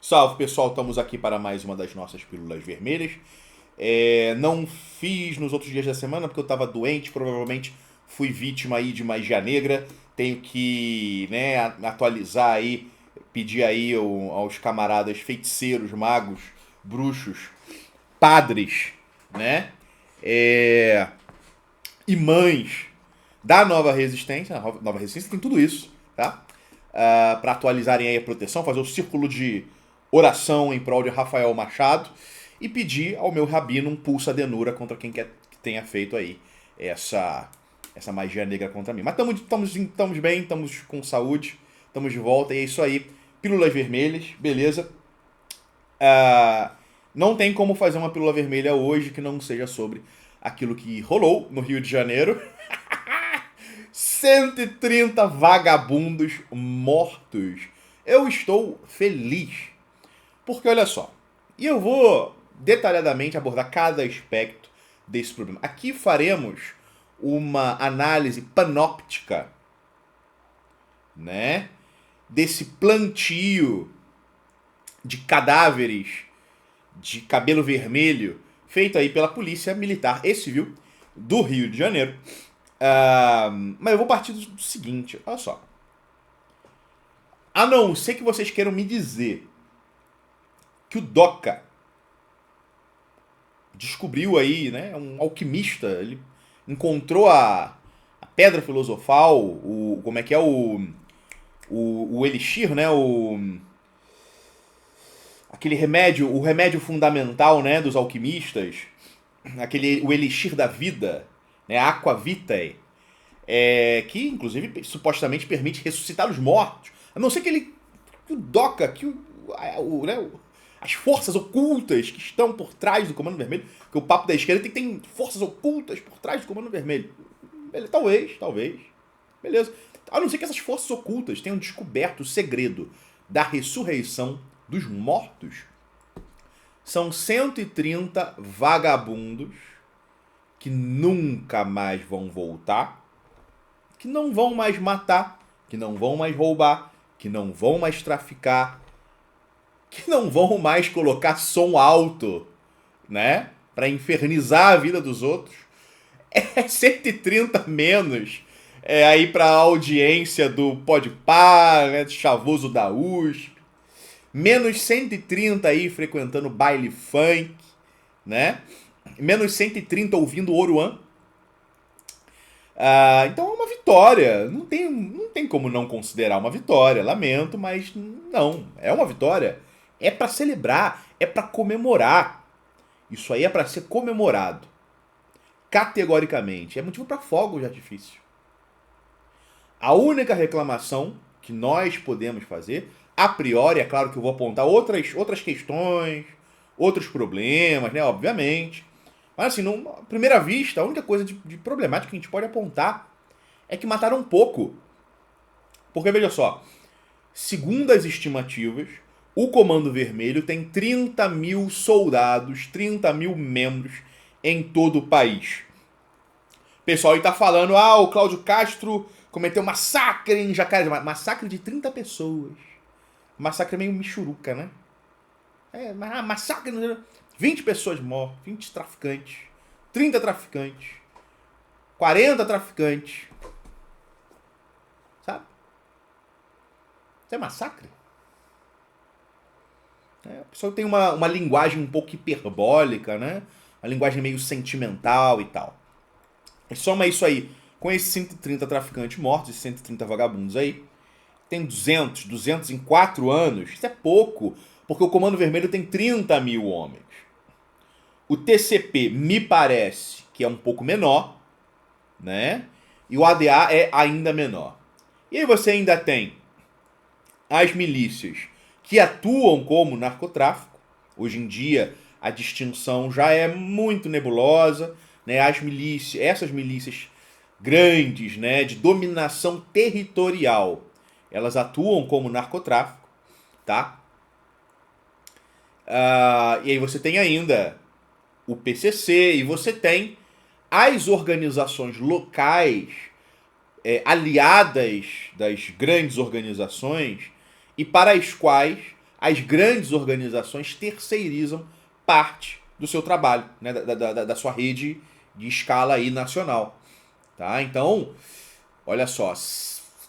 Salve pessoal, estamos aqui para mais uma das nossas pílulas vermelhas. Não fiz nos outros dias da semana porque eu estava doente, provavelmente fui vítima aí de magia negra. Tenho que, né, atualizar aí, pedir aí aos camaradas feiticeiros, magos, bruxos, padres, né, é, imãs da Nova Resistência. A Nova Resistência tem tudo isso, tá? Para atualizarem aí a proteção, fazer o círculo de oração em prol de Rafael Machado e pedir ao meu rabino um pulsa denura contra quem quer que tenha feito aí essa magia negra contra mim. Mas estamos bem, estamos com saúde, estamos de volta e é isso aí. Pílulas vermelhas, beleza? Não tem como fazer uma pílula vermelha hoje que não seja sobre aquilo que rolou no Rio de Janeiro. 130 vagabundos mortos. Eu estou feliz. Porque olha só, e eu vou detalhadamente abordar cada aspecto desse problema. Aqui faremos uma análise panóptica, né, desse plantio de cadáveres de cabelo vermelho feito aí pela Polícia Militar e Civil do Rio de Janeiro. Mas eu vou partir do seguinte, olha só. A não ser que vocês queiram me dizer que o Doca descobriu aí, né, um alquimista, ele encontrou a pedra filosofal, como é que é o elixir, né, aquele remédio, o remédio fundamental, né, dos alquimistas, o elixir da vida, né, a Aqua Vitae, que inclusive supostamente permite ressuscitar os mortos. A não ser que o Doca, né, as forças ocultas que estão por trás do Comando Vermelho, que o papo da esquerda tem forças ocultas por trás do Comando Vermelho. Talvez. Beleza. A não ser que essas forças ocultas tenham descoberto o segredo da ressurreição dos mortos. São 130 vagabundos que nunca mais vão voltar, que não vão mais matar, que não vão mais roubar, que não vão mais traficar, que não vão mais colocar som alto, né, para infernizar a vida dos outros. É 130 menos aí para a audiência do Podpah, né, do Chavoso da USP. Menos 130 aí frequentando baile funk, né? Menos 130 ouvindo Oruan. Então é uma vitória. Não tem como não considerar uma vitória. Lamento, mas não. É uma vitória. É para celebrar. É para comemorar. Isso aí é para ser comemorado. Categoricamente. É motivo para fogos de artifício. A única reclamação que nós podemos fazer, a priori, é claro que eu vou apontar outras questões, outros problemas, né? Obviamente. Mas assim, à primeira vista, a única coisa de problemática que a gente pode apontar é que mataram pouco. Porque veja só, segundo as estimativas, o Comando Vermelho tem 30 mil soldados, 30 mil membros em todo o país. O pessoal aí tá falando, o Cláudio Castro cometeu massacre em Jacareí. Massacre de 30 pessoas. Massacre meio michuruca, né? Massacre... 20 pessoas mortas, 20 traficantes, 30 traficantes, 40 traficantes. Sabe? Isso é massacre? A pessoa tem uma linguagem um pouco hiperbólica, né? Uma linguagem meio sentimental e tal. E soma isso aí com esses 130 traficantes mortos, esses 130 vagabundos aí. Tem 200 em 4 anos. Isso é pouco, porque o Comando Vermelho tem 30 mil homens. O TCP me parece que é um pouco menor, né? E o ADA é ainda menor. E aí você ainda tem as milícias que atuam como narcotráfico. Hoje em dia a distinção já é muito nebulosa, né? Essas milícias grandes, né, de dominação territorial, elas atuam como narcotráfico, tá? E aí você tem ainda o PCC, e você tem as organizações locais aliadas das grandes organizações e para as quais as grandes organizações terceirizam parte do seu trabalho, né, da sua rede de escala aí nacional. Tá? Então, olha só,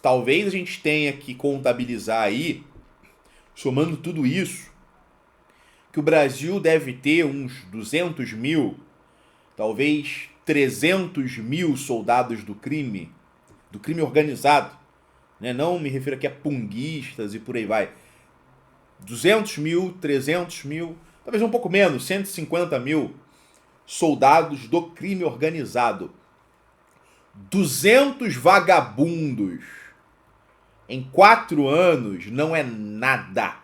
talvez a gente tenha que contabilizar aí, somando tudo isso, que o Brasil deve ter uns 200 mil, talvez 300 mil soldados do crime organizado, né? Não me refiro aqui a punguistas e por aí vai. 200 mil, 300 mil, talvez um pouco menos, 150 mil soldados do crime organizado. 200 vagabundos em 4 anos não é nada,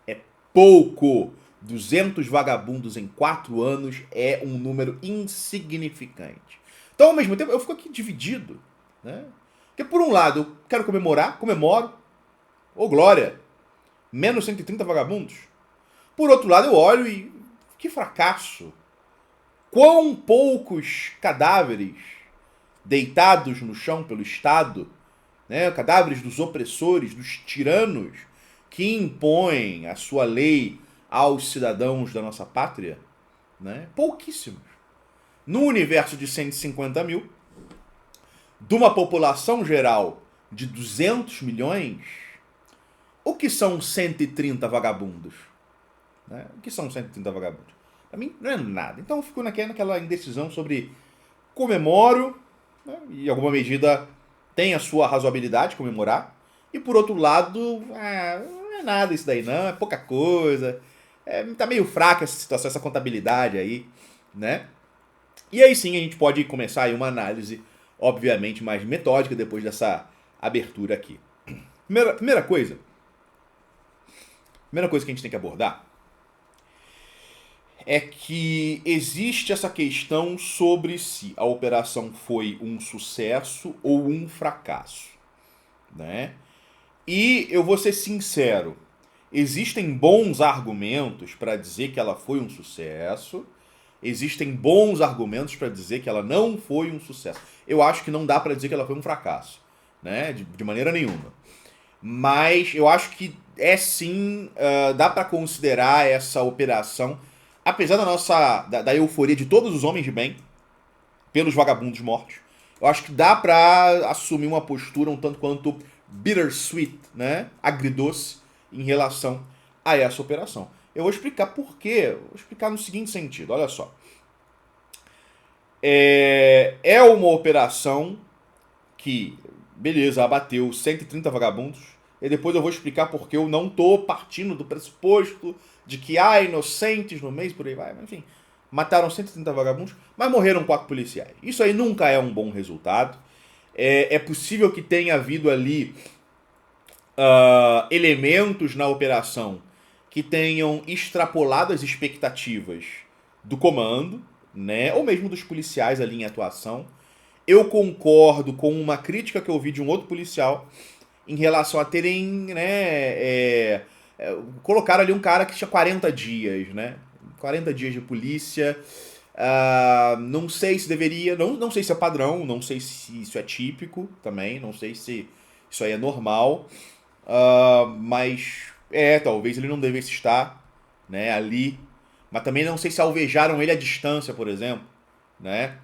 é pouco. 200 vagabundos em 4 anos é um número insignificante. Então, ao mesmo tempo, eu fico aqui dividido, né? Porque, por um lado, eu quero comemorar, comemoro, ô glória, menos 130 vagabundos. Por outro lado, eu olho e que fracasso. Quão poucos cadáveres deitados no chão pelo Estado, né? Cadáveres dos opressores, dos tiranos, que impõem a sua lei aos cidadãos da nossa pátria, né? Pouquíssimos. No universo de 150 mil, de uma população geral de 200 milhões, o que são 130 vagabundos? Né? O que são 130 vagabundos? Para mim não é nada. Então eu fico naquela indecisão sobre comemoro, né? E em alguma medida tem a sua razoabilidade comemorar, e por outro lado, não é nada isso daí não, é pouca coisa, tá meio fraca essa situação, essa contabilidade aí, né? E aí sim a gente pode começar aí uma análise, obviamente, mais metódica depois dessa abertura aqui. Primeira coisa que a gente tem que abordar é que existe essa questão sobre se a operação foi um sucesso ou um fracasso, né? E eu vou ser sincero, existem bons argumentos para dizer que ela foi um sucesso, existem bons argumentos para dizer que ela não foi um sucesso. Eu acho que não dá para dizer que ela foi um fracasso, né? De maneira nenhuma. Mas eu acho que sim, dá para considerar essa operação, apesar da euforia de todos os homens de bem pelos vagabundos mortos, eu acho que dá para assumir uma postura um tanto quanto bittersweet, né? Agridoce em relação a essa operação. Eu vou explicar por quê. Vou explicar no seguinte sentido, olha só. É uma operação que, beleza, abateu 130 vagabundos, e depois eu vou explicar porque eu não tô partindo do pressuposto de que há inocentes no mês, por aí vai, mas enfim, mataram 130 vagabundos, mas morreram 4 policiais. Isso aí nunca é um bom resultado. É possível que tenha havido ali elementos na operação que tenham extrapolado as expectativas do comando, né, ou mesmo dos policiais ali em atuação. Eu concordo com uma crítica que eu ouvi de um outro policial em relação a terem, né, colocaram ali um cara que tinha 40 dias, né, 40 dias de polícia. Não sei se deveria, não sei se é padrão, não sei se isso é típico também, não sei se isso aí é normal, mas talvez ele não devesse estar, né, ali, mas também não sei se alvejaram ele à distância, por exemplo, né,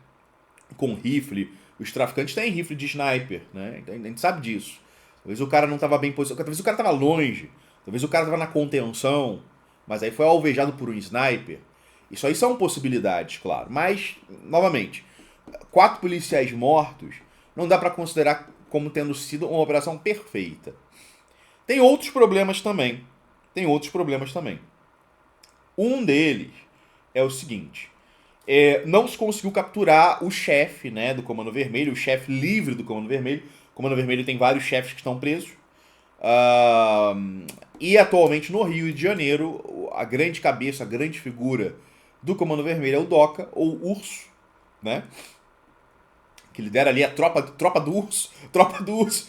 com rifle. Os traficantes têm rifle de sniper, né, a gente sabe disso. Talvez o cara não estava bem posicionado, talvez o cara estava longe, talvez o cara estava na contenção, mas aí foi alvejado por um sniper. Isso aí são possibilidades, claro. Mas, novamente, 4 policiais mortos não dá para considerar como tendo sido uma operação perfeita. Tem outros problemas também. Um deles é o seguinte. Não se conseguiu capturar o chefe, né, do Comando Vermelho, o chefe livre do Comando Vermelho. O Comando Vermelho tem vários chefes que estão presos. E atualmente no Rio de Janeiro, a grande cabeça, a grande figura do Comando Vermelho é o Doca, ou Urso, né? Que lidera ali a tropa do Urso. Tropa do Urso.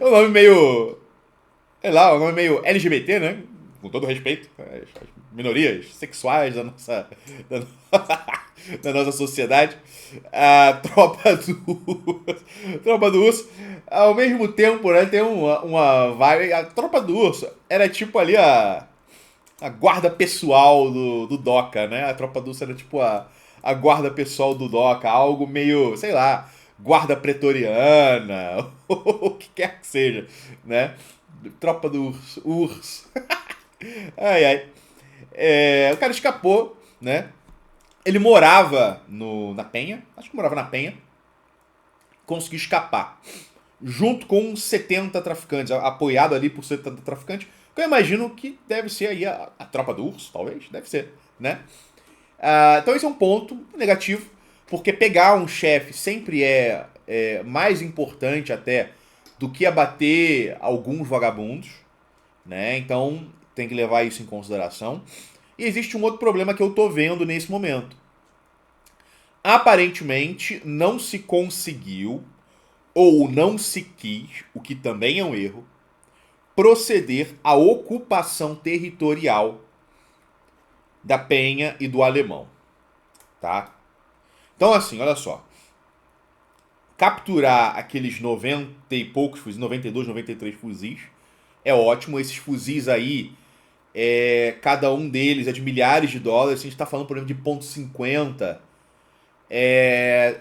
É um nome meio... sei lá, um nome meio LGBT, né? Com todo respeito às minorias sexuais da nossa, da nossa sociedade. A tropa do Urso. ao mesmo tempo, né, tem uma vibe. A Tropa do Urso era tipo ali a guarda pessoal do Doca, né? A Tropa do Urso era tipo a guarda pessoal do Doca, algo meio, sei lá, guarda pretoriana, o que quer que seja, né? Tropa do Urso. Urso. Ai, ai. O cara escapou, né? Ele morava na Penha, acho que morava na Penha, conseguiu escapar. Junto com 70 traficantes, apoiado ali por 70 traficantes, que eu imagino que deve ser aí a tropa do urso, talvez, deve ser, né? Então esse é um ponto negativo, porque pegar um chefe sempre é mais importante até do que abater alguns vagabundos, né? Então tem que levar isso em consideração. E existe um outro problema que eu tô vendo nesse momento. Aparentemente não se conseguiu ou não se quis, o que também é um erro, proceder à ocupação territorial da Penha e do Alemão, tá? Então assim, olha só, capturar aqueles 90 e poucos fuzis, 92, 93 fuzis, é ótimo. Esses fuzis aí, cada um deles é de milhares de dólares. A gente está falando, por exemplo, de ponto .50,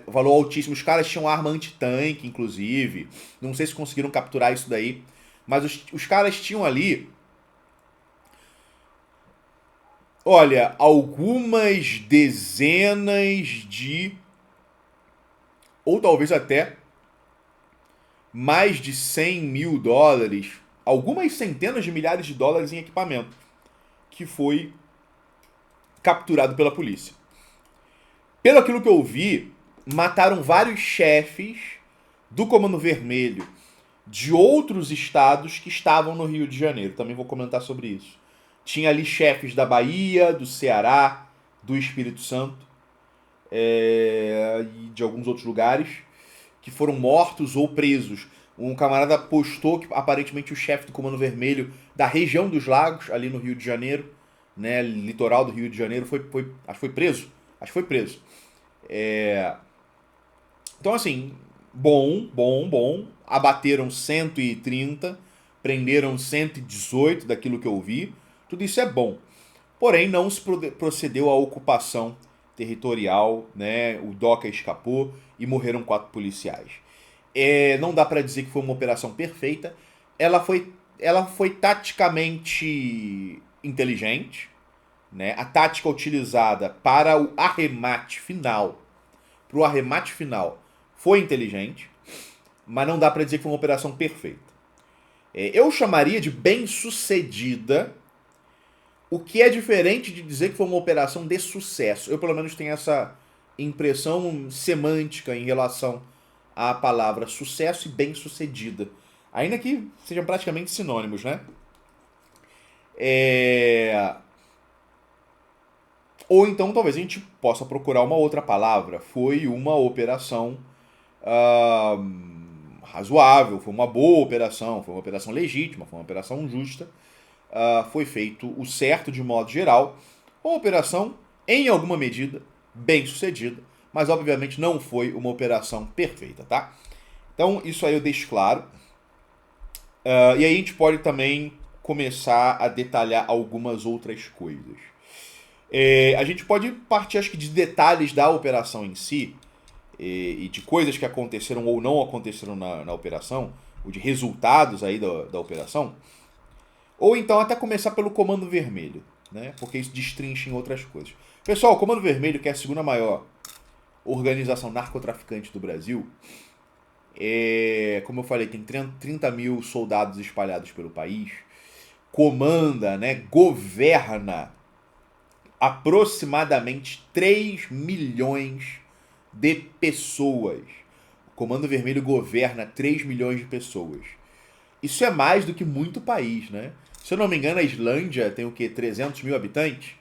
valor altíssimo. Os caras tinham arma anti-tanque, inclusive. Não sei se conseguiram capturar isso daí. Mas os caras tinham ali, olha, algumas dezenas de, ou talvez até mais de 100 mil dólares, algumas centenas de milhares de dólares em equipamento, que foi capturado pela polícia. Pelo aquilo que eu vi, mataram vários chefes do Comando Vermelho de outros estados que estavam no Rio de Janeiro. Também vou comentar sobre isso. Tinha ali chefes da Bahia, do Ceará, do Espírito Santo e de alguns outros lugares que foram mortos ou presos. Um camarada postou que aparentemente o chefe do Comando Vermelho da região dos Lagos, ali no Rio de Janeiro, né, litoral do Rio de Janeiro, acho que foi preso. Acho que foi preso. Então, assim, bom. Abateram 130, prenderam 118 daquilo que eu vi. Tudo isso é bom. Porém, não se procedeu à ocupação territorial, né? O Doca escapou e morreram 4 policiais. Não dá para dizer que foi uma operação perfeita. Ela foi taticamente inteligente, né? A tática utilizada para o arremate final, foi inteligente, mas não dá para dizer que foi uma operação perfeita. Eu chamaria de bem-sucedida, o que é diferente de dizer que foi uma operação de sucesso. Eu, pelo menos, tenho essa impressão semântica em relação à palavra sucesso e bem-sucedida. Ainda que sejam praticamente sinônimos, né? Ou então, talvez a gente possa procurar uma outra palavra. Foi uma operação razoável, foi uma boa operação, foi uma operação legítima, foi uma operação justa. Foi feito o certo de modo geral. Uma operação, em alguma medida, bem sucedida, mas obviamente não foi uma operação perfeita, tá? Então isso aí eu deixo claro. E aí a gente pode também começar a detalhar algumas outras coisas. A gente pode partir, acho que, de detalhes da operação em si, e de coisas que aconteceram ou não aconteceram na operação, ou de resultados aí da operação. Ou então até começar pelo Comando Vermelho, né? Porque isso destrincha em outras coisas. Pessoal, o Comando Vermelho, que é a segunda maior organização narcotraficante do Brasil, como eu falei, tem 30 mil soldados espalhados pelo país, comanda, né, governa aproximadamente 3 milhões de pessoas. O Comando Vermelho governa 3 milhões de pessoas. Isso é mais do que muito país, né? Se eu não me engano, a Islândia tem o quê? 300 mil habitantes?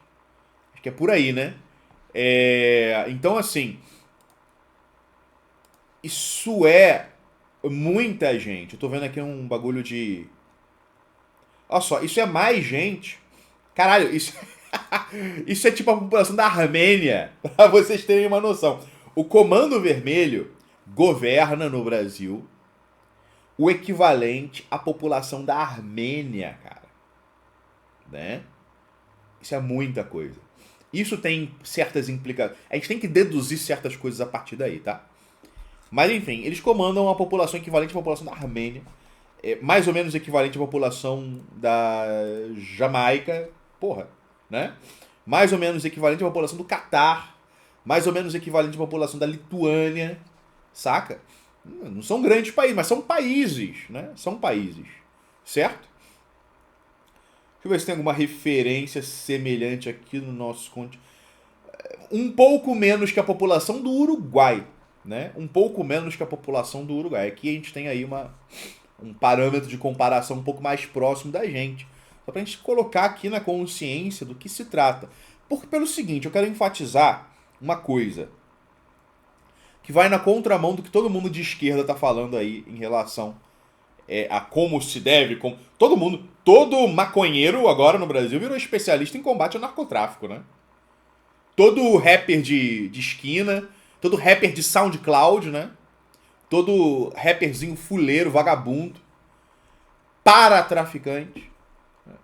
Acho que é por aí, né? Então, assim, isso é muita gente. Eu tô vendo aqui um bagulho de... Olha só, isso é mais gente. Caralho, isso... isso é tipo a população da Armênia, pra vocês terem uma noção. O Comando Vermelho governa no Brasil o equivalente à população da Armênia, cara. Né? Isso é muita coisa. Isso tem certas implicações. A gente tem que deduzir certas coisas a partir daí, tá? Mas enfim, eles comandam a população equivalente à população da Armênia. Mais ou menos equivalente à população da Jamaica. Porra, né? Mais ou menos equivalente à população do Catar. Mais ou menos equivalente à população da Lituânia. Saca? Não são grandes países, mas são países, né? São países. Certo? Deixa eu ver se tem alguma referência semelhante aqui no nosso continente. Um pouco menos que a população do Uruguai, né? Um pouco menos que a população do Uruguai. Aqui a gente tem aí um parâmetro de comparação um pouco mais próximo da gente. Só pra gente colocar aqui na consciência do que se trata. Porque pelo seguinte, eu quero enfatizar uma coisa que vai na contramão do que todo mundo de esquerda tá falando aí em relação a como se deve. Todo maconheiro agora no Brasil virou especialista em combate ao narcotráfico, né? Todo rapper de esquina, todo rapper de SoundCloud, né? Todo rapperzinho fuleiro, vagabundo, para-traficante, né?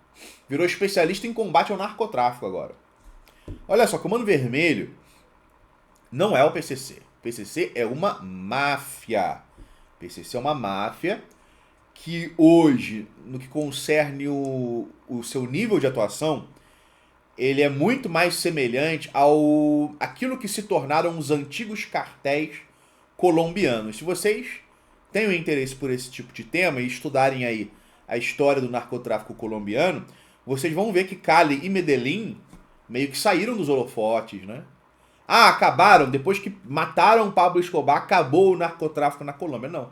Virou especialista em combate ao narcotráfico agora. Olha só, Comando Vermelho não é o PCC. O PCC é uma máfia. O PCC é uma máfia que hoje, no que concerne o seu nível de atuação, ele é muito mais semelhante ao aquilo que se tornaram os antigos cartéis colombianos. Se vocês têm um interesse por esse tipo de tema e estudarem aí a história do narcotráfico colombiano, vocês vão ver que Cali e Medellín meio que saíram dos holofotes, né? Ah, acabaram, depois que mataram Pablo Escobar, acabou o narcotráfico na Colômbia. Não.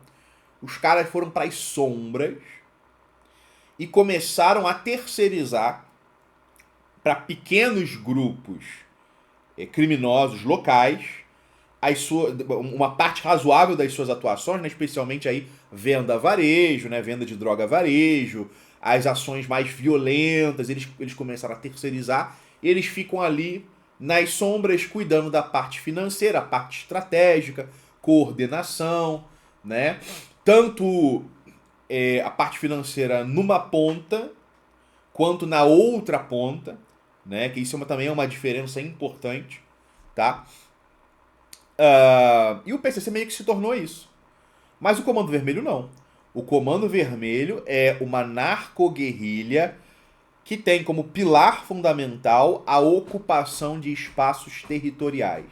Os caras foram para as sombras e começaram a terceirizar para pequenos grupos criminosos locais uma parte razoável das suas atuações, né, especialmente aí venda a varejo, né, venda de droga a varejo, as ações mais violentas, eles começaram a terceirizar, e eles ficam ali nas sombras cuidando da parte financeira, a parte estratégica, coordenação, né? Tanto a parte financeira numa ponta, quanto na outra ponta, né? Que isso também é uma diferença importante, tá? E o PCC meio que se tornou isso. Mas o Comando Vermelho não. O Comando Vermelho é uma narcoguerrilha que tem como pilar fundamental a ocupação de espaços territoriais.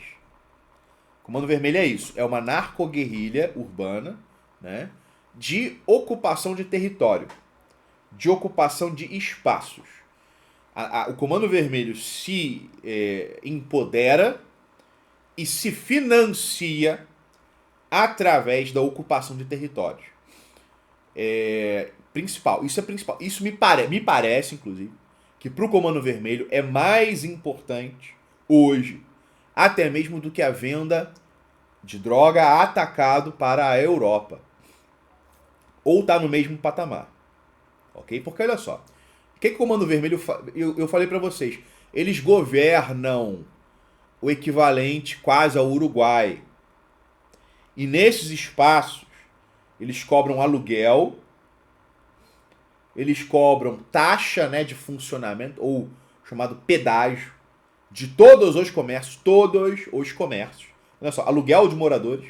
O Comando Vermelho é isso. É uma narcoguerrilha urbana, né, de ocupação de território, de ocupação de espaços. O Comando Vermelho se empodera e se financia através da ocupação de territórios. Principal. Isso é principal. Isso me parece, inclusive, que para o Comando Vermelho é mais importante hoje, até mesmo do que a venda de droga atacado para a Europa. Ou está no mesmo patamar. Ok? Porque olha só. O que o Comando Vermelho eu falei para vocês. Eles governam o equivalente quase ao Uruguai. E nesses espaços, eles cobram aluguel, eles cobram taxa, né, de funcionamento, ou chamado pedágio, de todos os comércios. Olha só, aluguel de moradores.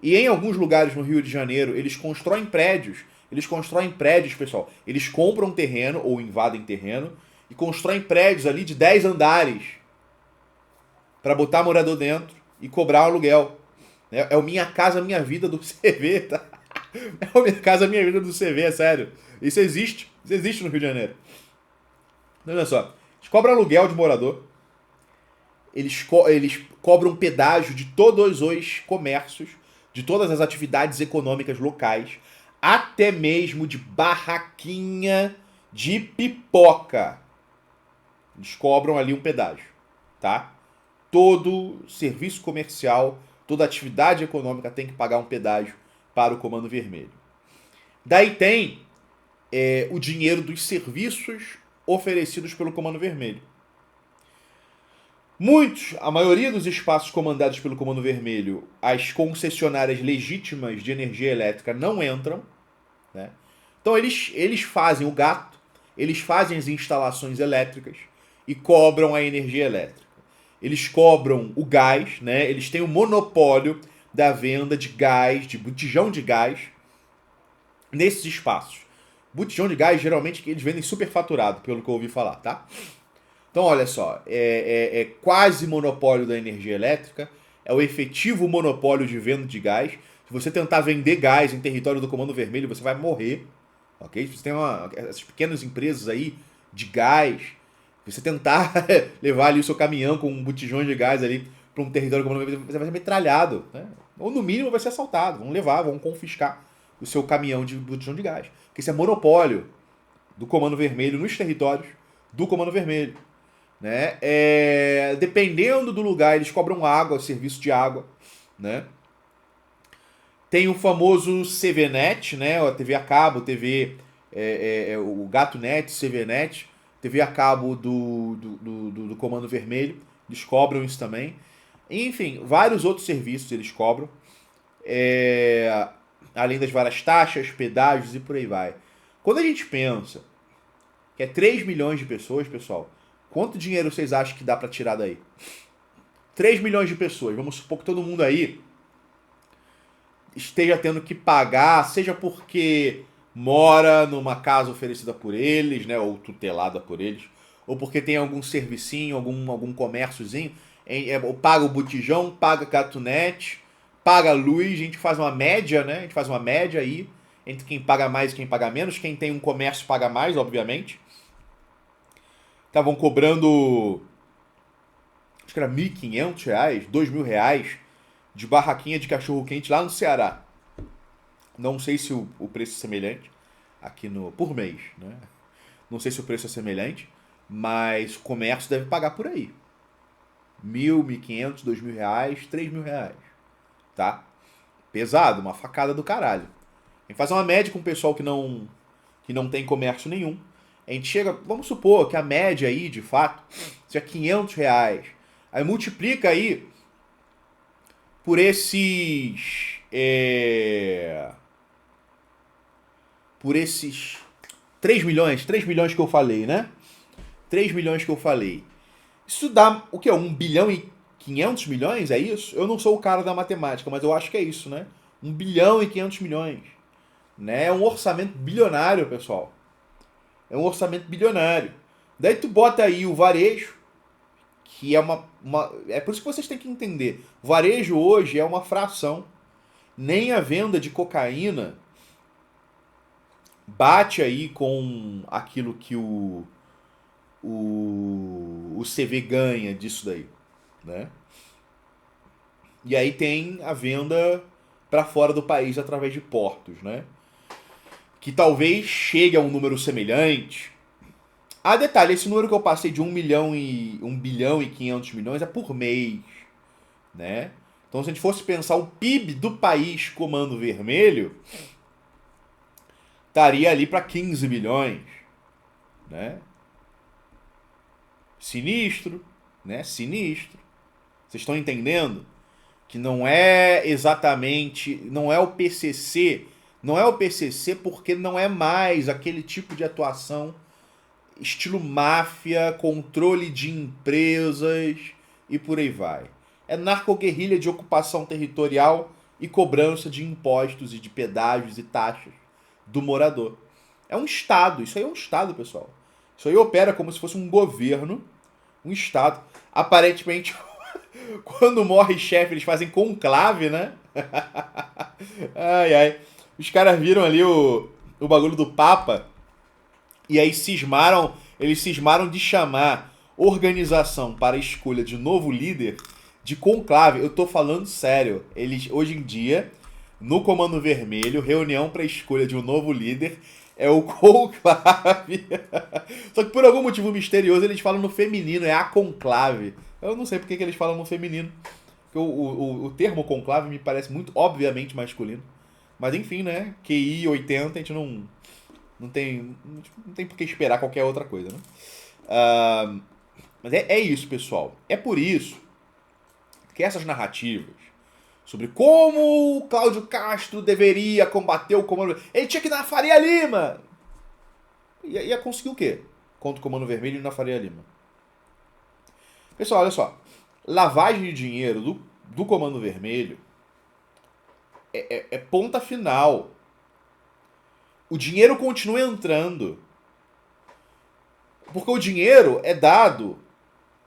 E em alguns lugares no Rio de Janeiro, eles constroem prédios. Pessoal. Eles compram terreno, ou invadem terreno, e constroem prédios ali de 10 andares para botar morador dentro e cobrar um aluguel. É o Minha Casa Minha Vida do CV, tá? É o Minha Casa Minha Vida do CV, é sério. Isso existe no Rio de Janeiro. Então, olha só, eles cobram aluguel de morador, eles cobram pedágio de todos os comércios, de todas as atividades econômicas locais, até mesmo de barraquinha de pipoca. Eles cobram ali um pedágio, tá? Todo serviço comercial, toda atividade econômica tem que pagar um pedágio para o Comando Vermelho. Daí tem o dinheiro dos serviços oferecidos pelo Comando Vermelho. A maioria dos espaços comandados pelo Comando Vermelho, as concessionárias legítimas de energia elétrica não entram, né? Então eles fazem o gato, eles fazem as instalações elétricas e cobram a energia elétrica. Eles cobram o gás, né? Eles têm o monopólio da venda de gás, de botijão de gás, nesses espaços. Botijão de gás, geralmente, eles vendem superfaturado, pelo que eu ouvi falar, tá? Então, olha só, é quase monopólio da energia elétrica, é o efetivo monopólio de venda de gás. Se você tentar vender gás em território do Comando Vermelho, você vai morrer, ok? Se você tem essas pequenas empresas aí de gás, se você tentar levar ali o seu caminhão com um botijão de gás ali para um território do Comando Vermelho, você vai ser metralhado, né? Ou no mínimo vai ser assaltado, vão levar, vão confiscar o seu caminhão de botijão de gás. Porque isso é monopólio do Comando Vermelho nos territórios do Comando Vermelho, né? Dependendo do lugar, eles cobram água, serviço de água, né? Tem o famoso CVNet, né? A TV a cabo, TV, o GatoNet, CVNet, TV a cabo do Comando Vermelho, eles cobram isso também. Enfim, vários outros serviços eles cobram, além das várias taxas, pedágios e por aí vai. Quando a gente pensa que é 3 milhões de pessoas, pessoal, quanto dinheiro vocês acham que dá para tirar daí? 3 milhões de pessoas, vamos supor que todo mundo aí esteja tendo que pagar, seja porque mora numa casa oferecida por eles, né, ou tutelada por eles, ou porque tem algum servicinho, algum comérciozinho, paga o botijão, paga GatoNet, paga a luz, a gente faz uma média, né? A gente faz uma média aí entre quem paga mais e quem paga menos. Quem tem um comércio paga mais, obviamente. Estavam cobrando, acho que era R$ 1.500, R$ 2.000 de barraquinha de cachorro-quente lá no Ceará. Não sei se o preço é semelhante aqui por mês, né? Não sei se o preço é semelhante, mas o comércio deve pagar por aí. R$ 1.500, R$ 2.000, R$ 3.000, tá? Pesado, uma facada do caralho. A gente faz uma média com o pessoal que não tem comércio nenhum. A gente chega, vamos supor que a média aí, de fato, seja R$ 500. Aí multiplica aí por esses 3 milhões que eu falei, né? 3 milhões que eu falei. Isso dá o que? 1.500 bilhões? É isso? Eu não sou o cara da matemática, mas eu acho que é isso, né? 1.500 bilhões. Né? É um orçamento bilionário, pessoal. É um orçamento bilionário. Daí tu bota aí o varejo, que é é por isso que vocês têm que entender. O varejo hoje é uma fração. Nem a venda de cocaína bate aí com aquilo que o CV ganha disso daí, né? E aí tem a venda para fora do país através de portos, né? Que talvez chegue a um número semelhante. Ah, detalhe, esse número que eu passei de 1 bilhão e 500 milhões é por mês, né? Então, se a gente fosse pensar o PIB do país Comando Vermelho, estaria ali para 15 bilhões, né? Sinistro, né? Sinistro. Vocês estão entendendo? Que não é exatamente, não é o PCC, não é o PCC porque não é mais aquele tipo de atuação estilo máfia, controle de empresas e por aí vai. É narcoguerrilha de ocupação territorial e cobrança de impostos e de pedágios e taxas do morador. É um Estado, isso aí é um Estado, pessoal. Isso aí opera como se fosse um governo, um Estado. Aparentemente, quando morre chefe, eles fazem conclave, né? Ai, ai. Os caras viram ali o bagulho do Papa e aí eles cismaram de chamar organização para a escolha de novo líder de conclave. Eu tô falando sério. Eles, hoje em dia, no Comando Vermelho, reunião para a escolha de um novo líder é o conclave. Só que por algum motivo misterioso eles falam no feminino, é a conclave. Eu não sei porque que eles falam no feminino. Porque o termo conclave me parece muito obviamente masculino. Mas enfim, né? QI 80, a gente não tem por que esperar qualquer outra coisa, né? Mas é isso, pessoal. É por isso que essas narrativas sobre como o Cláudio Castro deveria combater o Comando Vermelho. Ele tinha que ir na Faria Lima. Ia conseguir o quê? Contra o Comando Vermelho e na Faria Lima. Pessoal, olha só. Lavagem de dinheiro do Comando Vermelho é ponta final. O dinheiro continua entrando. Porque o dinheiro é dado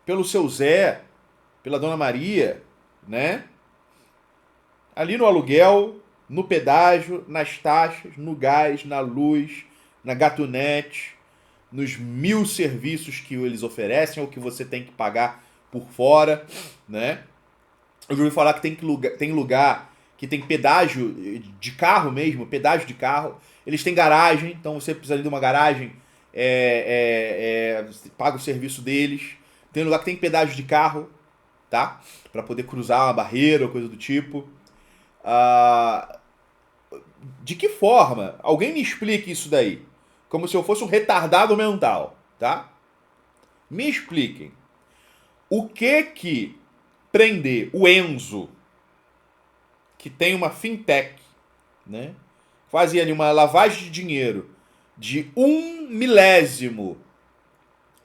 pelo seu Zé, pela Dona Maria, né? Ali no aluguel, no pedágio, nas taxas, no gás, na luz, na gatunete, nos 1000 serviços que eles oferecem ou que você tem que pagar por fora, né? Eu já ouvi falar que tem lugar que tem pedágio de carro mesmo, pedágio de carro. Eles têm garagem, então você precisa de uma garagem, você paga o serviço deles. Tem lugar que tem pedágio de carro, tá? Para poder cruzar uma barreira ou coisa do tipo. De que forma? Alguém me explique isso daí. Como se eu fosse um retardado mental, tá? Me expliquem. O que prender o Enzo, que tem uma fintech, né? Fazia ali uma lavagem de dinheiro de 1/1000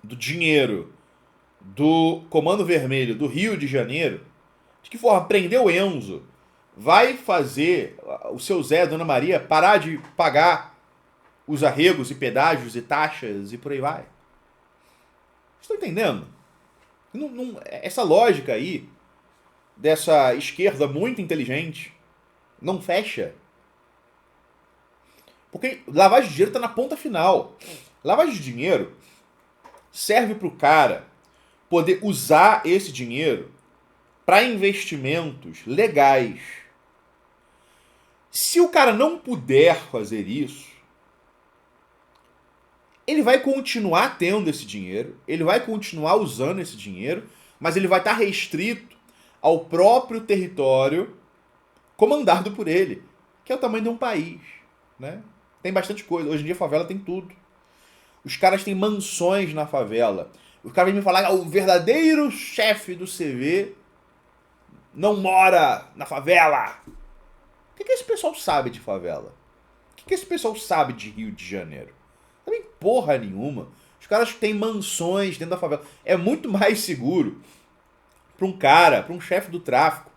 do dinheiro do Comando Vermelho do Rio de Janeiro. De que forma prender o Enzo vai fazer o seu Zé, a Dona Maria, parar de pagar os arregos e pedágios e taxas e por aí vai? Estão entendendo? Essa lógica aí, dessa esquerda muito inteligente, não fecha. Porque lavagem de dinheiro está na ponta final. Lavagem de dinheiro serve para o cara poder usar esse dinheiro para investimentos legais. Se o cara não puder fazer isso, ele vai continuar tendo esse dinheiro, ele vai continuar usando esse dinheiro, mas ele vai estar restrito ao próprio território comandado por ele, que é o tamanho de um país, né? Tem bastante coisa. Hoje em dia a favela tem tudo. Os caras têm mansões na favela. Os caras vêm me falar que o verdadeiro chefe do CV não mora na favela. O que esse pessoal sabe de favela? O que esse pessoal sabe de Rio de Janeiro? Não tem porra nenhuma. Os caras têm mansões dentro da favela. É muito mais seguro para um cara, para um chefe do tráfico,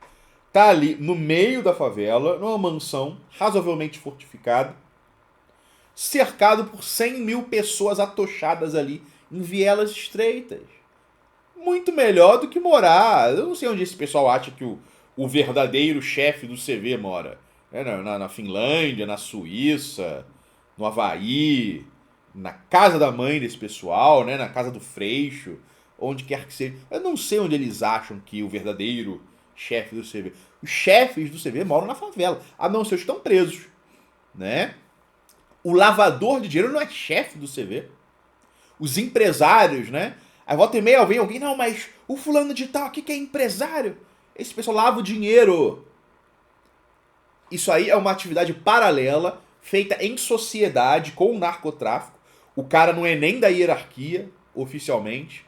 tá ali no meio da favela, numa mansão razoavelmente fortificada, cercado por 100.000 pessoas atochadas ali em vielas estreitas. Muito melhor do que morar. Eu não sei onde esse pessoal acha que o verdadeiro chefe do CV mora. Na Finlândia, na Suíça, no Havaí, na casa da mãe desse pessoal, né? Na casa do Freixo, onde quer que seja. Eu não sei onde eles acham que o verdadeiro chefe do CV. Os chefes do CV moram na favela, a não ser os que estão presos, né? O lavador de dinheiro não é chefe do CV. Os empresários, né? Aí volta e meia vem alguém, não, mas o fulano de tal aqui que é empresário. Esse pessoal lava o dinheiro. Isso aí é uma atividade paralela, feita em sociedade com o narcotráfico. O cara não é nem da hierarquia, oficialmente.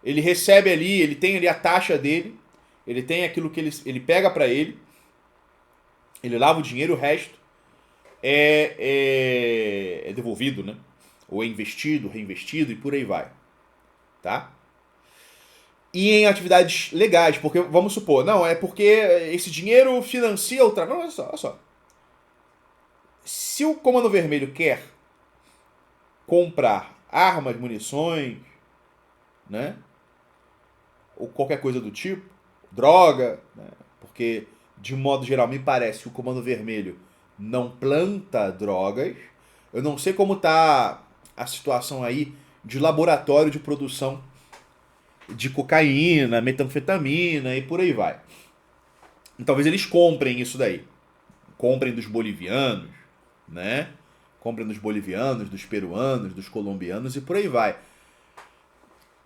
Ele recebe ali, ele tem ali a taxa dele, ele tem aquilo que ele pega pra ele, ele lava o dinheiro, o resto é devolvido, né? Ou é investido, reinvestido e por aí vai. Tá? E em atividades legais, porque vamos supor, não, é porque esse dinheiro financia o tráfico. Não, olha só. Se o Comando Vermelho quer comprar armas, munições, né? Ou qualquer coisa do tipo, droga, né? Porque de modo geral me parece que o Comando Vermelho não planta drogas. Eu não sei como tá a situação aí de laboratório de produção de cocaína, metanfetamina e por aí vai. E talvez eles comprem isso daí. Comprem dos bolivianos, né? Comprem dos bolivianos, dos peruanos, dos colombianos e por aí vai.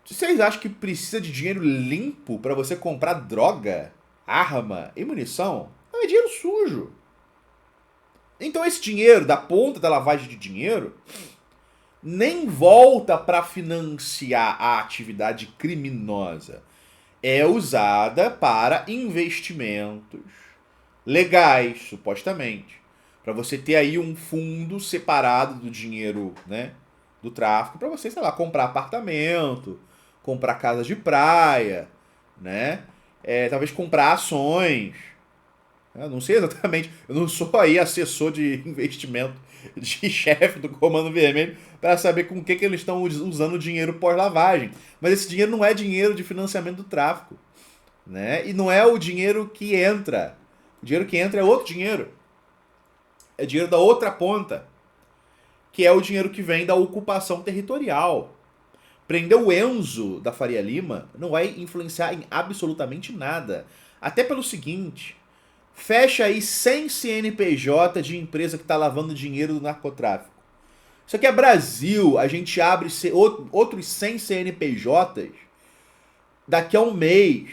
Vocês acham que precisa de dinheiro limpo para você comprar droga, arma e munição? Não, é dinheiro sujo. Então esse dinheiro, da ponta da lavagem de dinheiro, nem volta para financiar a atividade criminosa. é usada para investimentos legais, supostamente. Para você ter aí um fundo separado do dinheiro, né, do tráfico, para você, sei lá, comprar apartamento, comprar casas de praia, né? Talvez comprar ações. Eu não sei exatamente, eu não sou aí assessor de investimento de chefe do Comando Vermelho para saber com o que eles estão usando o dinheiro pós-lavagem. Mas esse dinheiro não é dinheiro de financiamento do tráfico, né? E não é o dinheiro que entra. O dinheiro que entra é outro dinheiro. É dinheiro da outra ponta, que é o dinheiro que vem da ocupação territorial. Prender o Enzo da Faria Lima não vai influenciar em absolutamente nada. Até pelo seguinte, fecha aí 100 CNPJ de empresa que está lavando dinheiro do narcotráfico. Isso aqui é Brasil, a gente abre outros 100 CNPJs daqui a um mês.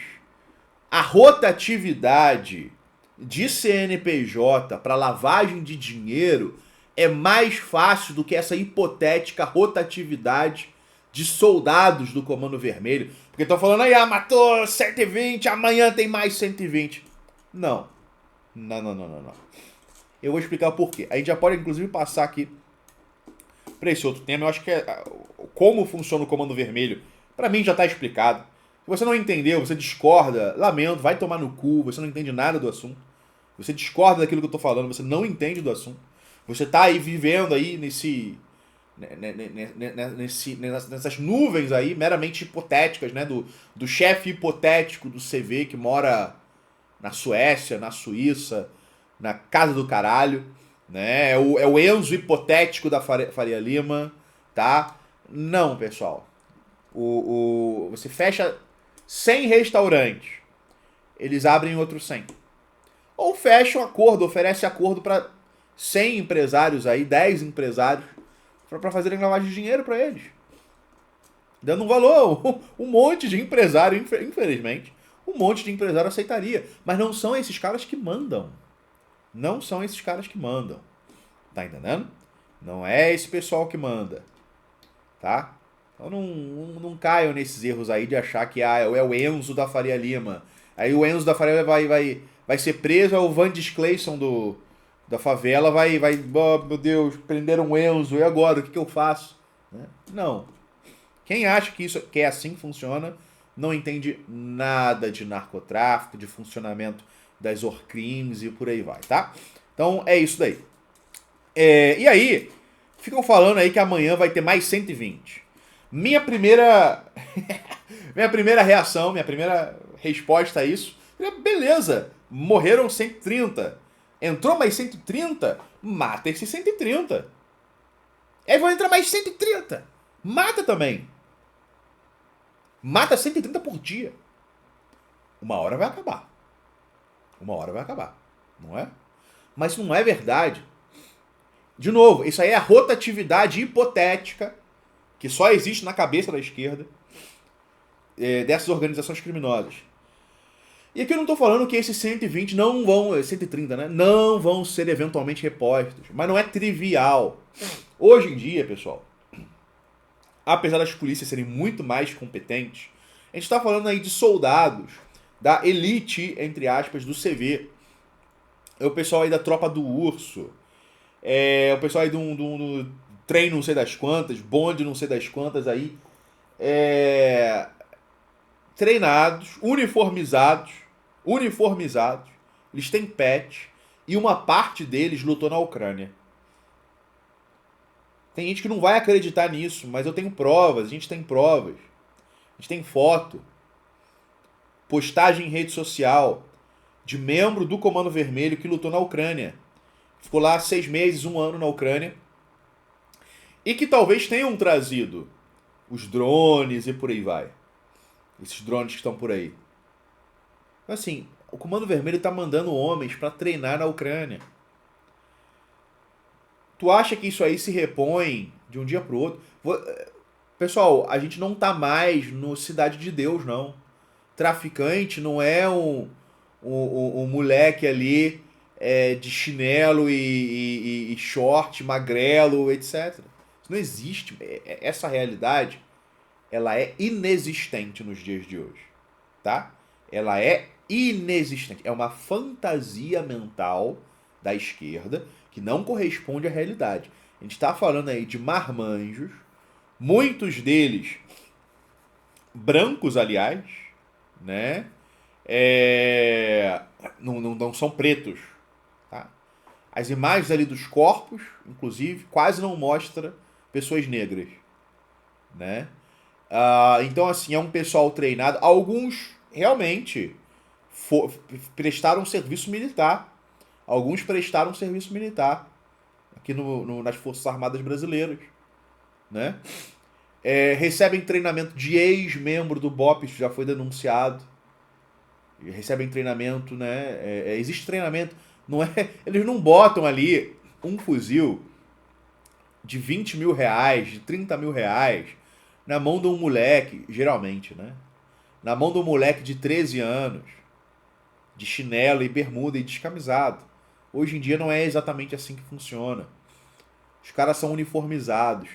A rotatividade de CNPJ para lavagem de dinheiro é mais fácil do que essa hipotética rotatividade de soldados do Comando Vermelho. Porque estão falando aí, matou 120, amanhã tem mais 120. Não. Não. Eu vou explicar o porquê. A gente já pode, inclusive, passar aqui para esse outro tema. Eu acho que como funciona o Comando Vermelho, para mim já está explicado. Se você não entendeu, você discorda, lamento, vai tomar no cu, você não entende nada do assunto. Você discorda daquilo que eu tô falando, você não entende do assunto. Você tá aí vivendo aí nessas nuvens aí, meramente hipotéticas, né? Do chefe hipotético do CV que mora na Suécia, na Suíça, na casa do caralho, né? É o Enzo hipotético da Faria Lima, tá? Não, pessoal. Você fecha 100 restaurantes, eles abrem outros 100. Ou fecha um acordo, oferece acordo para 100 empresários aí, 10 empresários, para fazerem lavagem de dinheiro para eles. Dando um valor. Um monte de empresário, infelizmente, um monte de empresário aceitaria. Mas não são esses caras que mandam. Não são esses caras que mandam. Tá entendendo? Não é esse pessoal que manda. Tá? Então não caiam nesses erros aí de achar que é o Enzo da Faria Lima. Aí o Enzo da Faria Lima vai ser preso, é o Vandis Clayson da favela vai, oh, meu Deus, prenderam o Enzo, e agora? O que eu faço? Né? Não. Quem acha que é assim que funciona, não entende nada de narcotráfico, de funcionamento das Orcrimes e por aí vai, tá? Então é isso daí. E aí, ficam falando aí que amanhã vai ter mais 120. Minha primeira reação, minha primeira resposta a isso, beleza, morreram 130. Entrou mais 130? Mata esses 130. Aí vão entrar mais 130. Mata também. Mata 130 por dia. Uma hora vai acabar. Uma hora vai acabar. Não é? Mas não é verdade. De novo, isso aí é a rotatividade hipotética que só existe na cabeça da esquerda dessas organizações criminosas. E aqui eu não estou falando que esses 120 não vão, 130, né? Não vão ser eventualmente repostos. Mas não é trivial. Hoje em dia, pessoal, apesar das polícias serem muito mais competentes, a gente está falando aí de soldados da elite, entre aspas, do CV. É o pessoal aí da tropa do urso. É o pessoal aí do trem não sei das quantas, bonde não sei das quantas aí. Treinados, uniformizados, eles têm pet e uma parte deles lutou na Ucrânia. Tem gente que não vai acreditar nisso, mas eu tenho provas, a gente tem provas. A gente tem foto, postagem em rede social de membro do Comando Vermelho que lutou na Ucrânia. Ficou lá 6 meses, 1 ano na Ucrânia. E que talvez tenham trazido os drones e por aí vai. Esses drones que estão por aí. Assim, o Comando Vermelho está mandando homens para treinar na Ucrânia. Tu acha que isso aí se repõe de um dia pro outro? Pessoal, a gente não tá mais no Cidade de Deus, não. Traficante não é um moleque ali de chinelo e short, magrelo, etc. Isso não existe. Essa realidade, ela é inexistente nos dias de hoje. tá? Ela é inexistente. É uma fantasia mental da esquerda que não corresponde à realidade. A gente está falando aí de marmanjos, muitos deles brancos, aliás, né? Não são pretos, tá? As imagens ali dos corpos, inclusive, quase não mostra pessoas negras, né? Então, assim, é um pessoal treinado. Alguns realmente prestaram serviço militar. Alguns prestaram serviço militar aqui nas Forças Armadas Brasileiras, né? Recebem treinamento de ex-membro do BOP, isso já foi denunciado. Recebem treinamento, né? Existe treinamento. Não é, eles não botam ali um fuzil de 20 mil reais, de 30 mil reais, na mão de um moleque, geralmente, né? Na mão de um moleque de 13 anos, de chinelo e bermuda e descamisado. Hoje em dia não é exatamente assim que funciona. Os caras são uniformizados.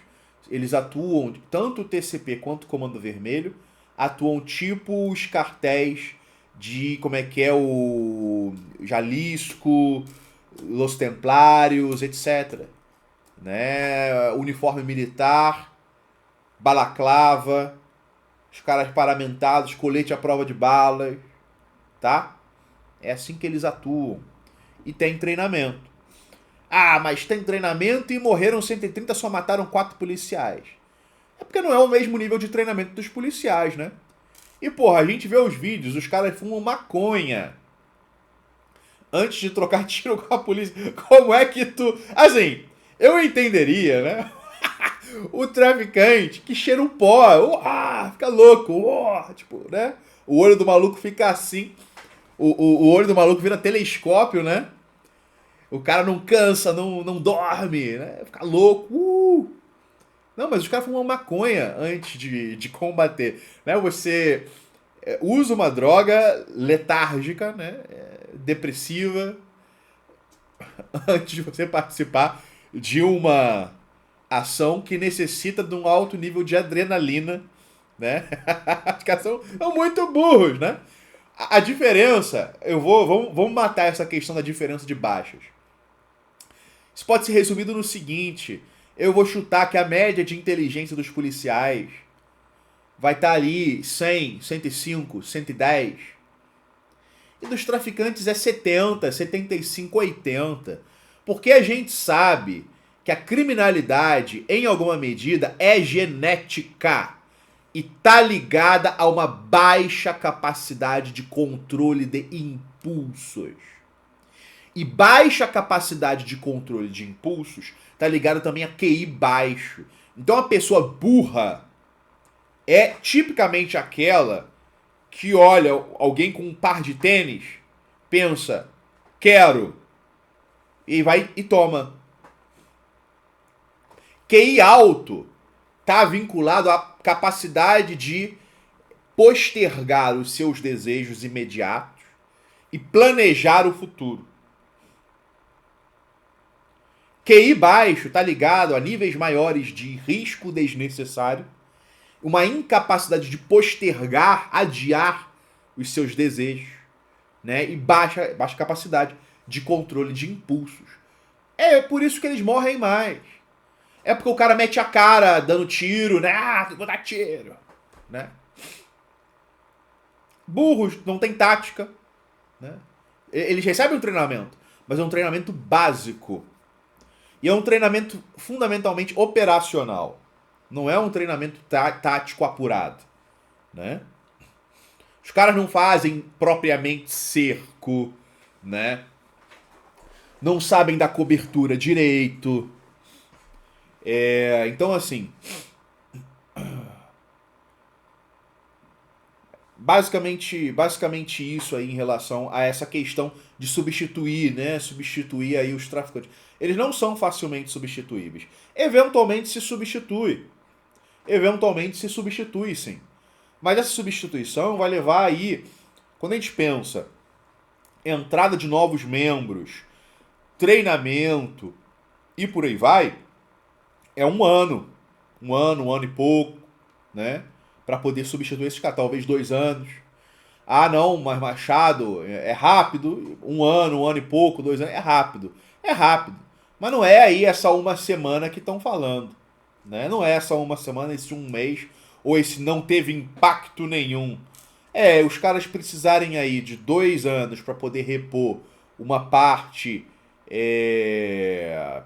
Eles atuam, tanto o TCP quanto o Comando Vermelho, atuam tipo os cartéis de, como é que é, o Jalisco, Los Templários, etc. Né? Uniforme militar, balaclava, os caras paramentados, colete à prova de balas, tá? É assim que eles atuam. E tem treinamento. Ah, mas tem treinamento e morreram 130, só mataram 4 policiais. É porque não é o mesmo nível de treinamento dos policiais, né? E, porra, a gente vê os vídeos, os caras fumam maconha antes de trocar tiro com a polícia. Como é que tu... Assim, eu entenderia, né? O traficante que cheira um pó, fica louco, tipo, né? O olho do maluco fica assim, o olho do maluco vira telescópio, né? O cara não cansa, não dorme, né? Fica louco. Não, mas os caras fumam maconha antes de combater, né? Você usa uma droga letárgica, né? Depressiva, antes de você participar de uma ação que necessita de um alto nível de adrenalina, né? Os caras são muito burros, né? A diferença, vamos matar essa questão da diferença de baixas. Isso pode ser resumido no seguinte: eu vou chutar que a média de inteligência dos policiais vai estar ali 100, 105, 110. E dos traficantes é 70, 75, 80. Porque a gente sabe que a criminalidade, em alguma medida, é genética e tá ligada a uma baixa capacidade de controle de impulsos. E baixa capacidade de controle de impulsos tá ligada também a QI baixo. Então a pessoa burra é tipicamente aquela que olha alguém com um par de tênis, pensa, quero, e vai e toma. QI alto está vinculado à capacidade de postergar os seus desejos imediatos e planejar o futuro. QI baixo está ligado a níveis maiores de risco desnecessário, uma incapacidade de postergar, adiar os seus desejos, né? E baixa capacidade de controle de impulsos. É por isso que eles morrem mais. É porque o cara mete a cara dando tiro, né? Tem que botar tiro, né? Burros, não tem tática, né? Eles recebem um treinamento, mas é um treinamento básico. E é um treinamento fundamentalmente operacional. Não é um treinamento tático apurado, né? Os caras não fazem propriamente cerco, né? Não sabem dar cobertura direito. Então, assim, basicamente isso aí em relação a essa questão de substituir, né? Substituir aí os traficantes. Eles não são facilmente substituíveis. Eventualmente se substitui. Eventualmente se substitui, sim. Mas essa substituição vai levar aí, quando a gente pensa entrada de novos membros, treinamento e por aí vai, é um ano e pouco, né? Para poder substituir esses caras, talvez 2 anos. Ah, não, mas Machado é rápido, um ano e pouco, 2 anos, é rápido. É rápido. Mas não é aí essa uma semana que estão falando. Né? Não é essa uma semana, esse um mês, ou esse não teve impacto nenhum. É, os caras precisarem aí de 2 anos para poder repor uma parte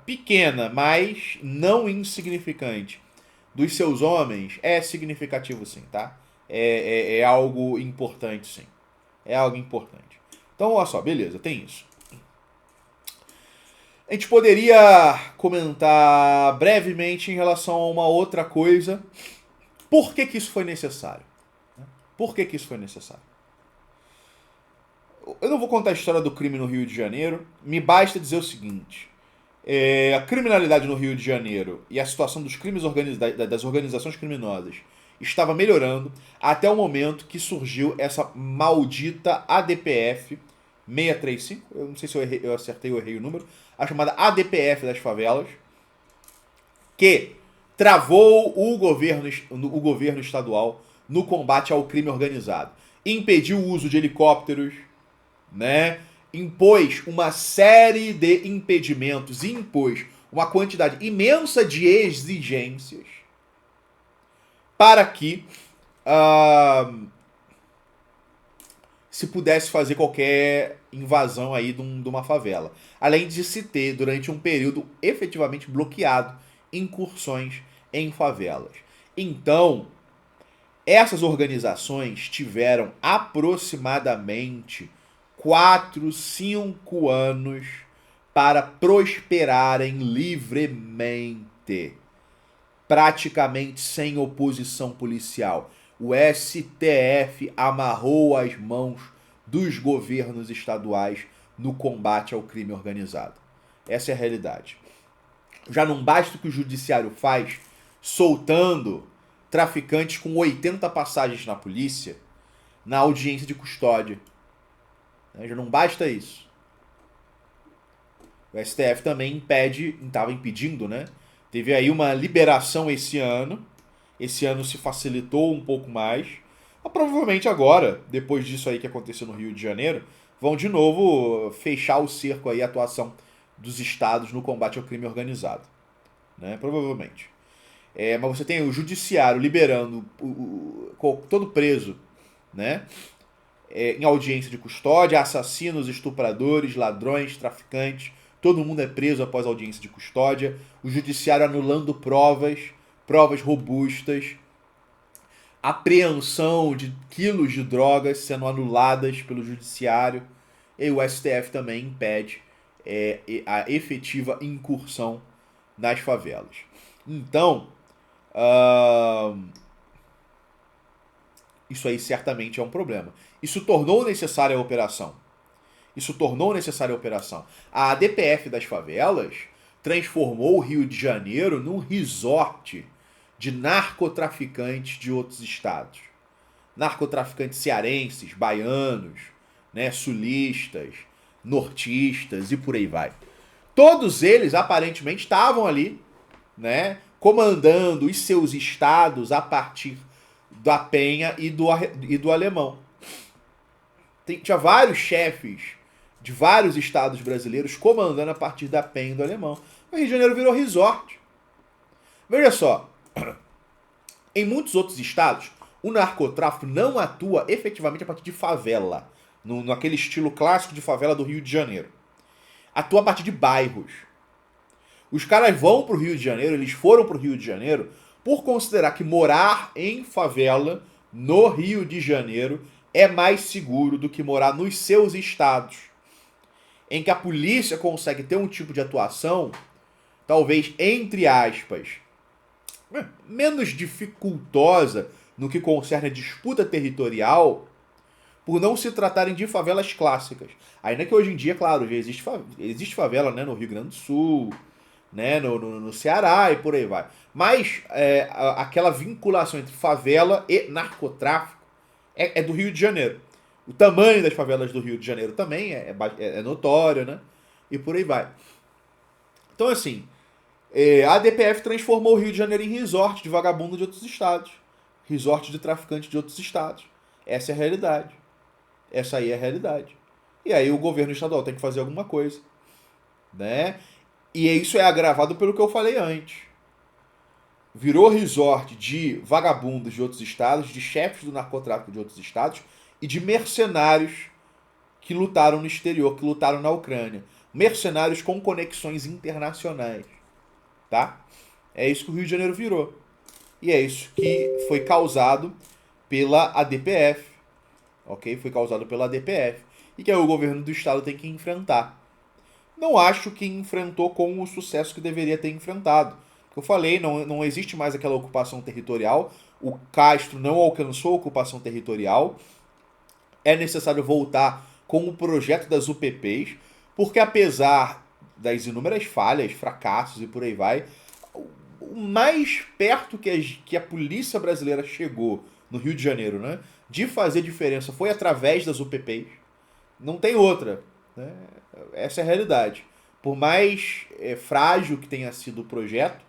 pequena, mas não insignificante dos seus homens, é significativo sim, tá? É algo importante sim. É algo importante. Então, olha só, beleza, tem isso. A gente poderia comentar brevemente em relação a uma outra coisa. Por que que isso foi necessário? Por que que isso foi necessário? Eu não vou contar a história do crime no Rio de Janeiro. Me basta dizer o seguinte. A criminalidade no Rio de Janeiro e a situação dos crimes das organizações criminosas estava melhorando até o momento que surgiu essa maldita ADPF 635, eu não sei se eu acertei ou errei o número, a chamada ADPF das favelas, que travou o governo estadual no combate ao crime organizado. Impediu o uso de helicópteros, né? Impôs uma série de impedimentos, impôs uma quantidade imensa de exigências para que se pudesse fazer qualquer invasão aí de uma favela. Além de se ter, durante um período efetivamente bloqueado, incursões em favelas. Então, essas organizações tiveram aproximadamente 4, 5 anos para prosperarem livremente, praticamente sem oposição policial. O STF amarrou as mãos dos governos estaduais no combate ao crime organizado. Essa é a realidade. Já não basta o que o judiciário faz soltando traficantes com 80 passagens na polícia na audiência de custódia. Já não basta isso. O STF também estava impedindo, né? Teve aí uma liberação esse ano. Esse ano se facilitou um pouco mais. Mas provavelmente agora, depois disso aí que aconteceu no Rio de Janeiro, vão de novo fechar o cerco aí, a atuação dos estados no combate ao crime organizado. Né? Provavelmente. Mas você tem o judiciário liberando todo preso, né? Em audiência de custódia, assassinos, estupradores, ladrões, traficantes, todo mundo é preso após audiência de custódia, o judiciário anulando provas robustas, apreensão de quilos de drogas sendo anuladas pelo judiciário, e o STF também impede a efetiva incursão nas favelas. Então, isso aí certamente é um problema. Isso tornou necessária a operação. A ADPF das favelas transformou o Rio de Janeiro num resort de narcotraficantes de outros estados. Narcotraficantes cearenses, baianos, né, sulistas, nortistas e por aí vai. Todos eles aparentemente estavam ali, né, comandando os seus estados a partir da Penha e do Alemão. Tinha vários chefes de vários estados brasileiros comandando a partir da Penha e do Alemão. O Rio de Janeiro virou resort. Veja só, em muitos outros estados, o narcotráfico não atua efetivamente a partir de favela, naquele estilo clássico de favela do Rio de Janeiro. Atua a partir de bairros. Os caras vão pro Rio de Janeiro, eles foram pro Rio de Janeiro por considerar que morar em favela no Rio de Janeiro é mais seguro do que morar nos seus estados, em que a polícia consegue ter um tipo de atuação, talvez, entre aspas, menos dificultosa no que concerne a disputa territorial, por não se tratarem de favelas clássicas. Ainda que hoje em dia, claro, já existe favela, né, no Rio Grande do Sul, né, no Ceará e por aí vai. Mas aquela vinculação entre favela e narcotráfico é do Rio de Janeiro. O tamanho das favelas do Rio de Janeiro também é notório, né? E por aí vai. Então, assim, a ADPF transformou o Rio de Janeiro em resort de vagabundo de outros estados. Resort de traficante de outros estados. Essa é a realidade. Essa aí é a realidade. E aí o governo estadual tem que fazer alguma coisa, né? E isso é agravado pelo que eu falei antes. Virou resort de vagabundos de outros estados, de chefes do narcotráfico de outros estados e de mercenários que lutaram no exterior, que lutaram na Ucrânia. Mercenários com conexões internacionais, tá? É isso que o Rio de Janeiro virou. E é isso que foi causado pela ADPF, ok? Foi causado pela ADPF. E que aí o governo do estado tem que enfrentar. Não acho que enfrentou com o sucesso que deveria ter enfrentado. Eu falei, não existe mais aquela ocupação territorial. O Castro não alcançou a ocupação territorial. É necessário voltar com o projeto das UPPs, porque apesar das inúmeras falhas, fracassos e por aí vai, o mais perto que a polícia brasileira chegou no Rio de Janeiro, né, de fazer diferença foi através das UPPs. Não tem outra, né? Essa é a realidade. Por mais frágil que tenha sido o projeto,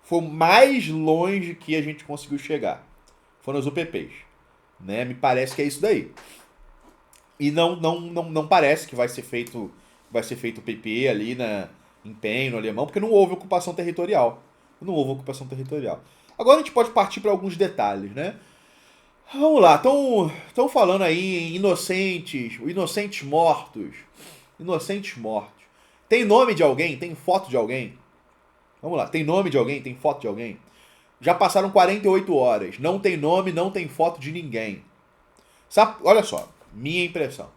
foi o mais longe que a gente conseguiu chegar. Foram as UPPs. Né? Me parece que é isso daí. E não parece que vai ser feito o PP ali em Penha, no Alemão, porque não houve ocupação territorial. Não houve ocupação territorial. Agora a gente pode partir para alguns detalhes, né? Vamos lá, estão falando aí em inocentes mortos. Inocentes mortos. Tem nome de alguém? Tem foto de alguém? Vamos lá, tem nome de alguém? Tem foto de alguém? Já passaram 48 horas. Não tem nome, não tem foto de ninguém. Sabe? Olha só, minha impressão.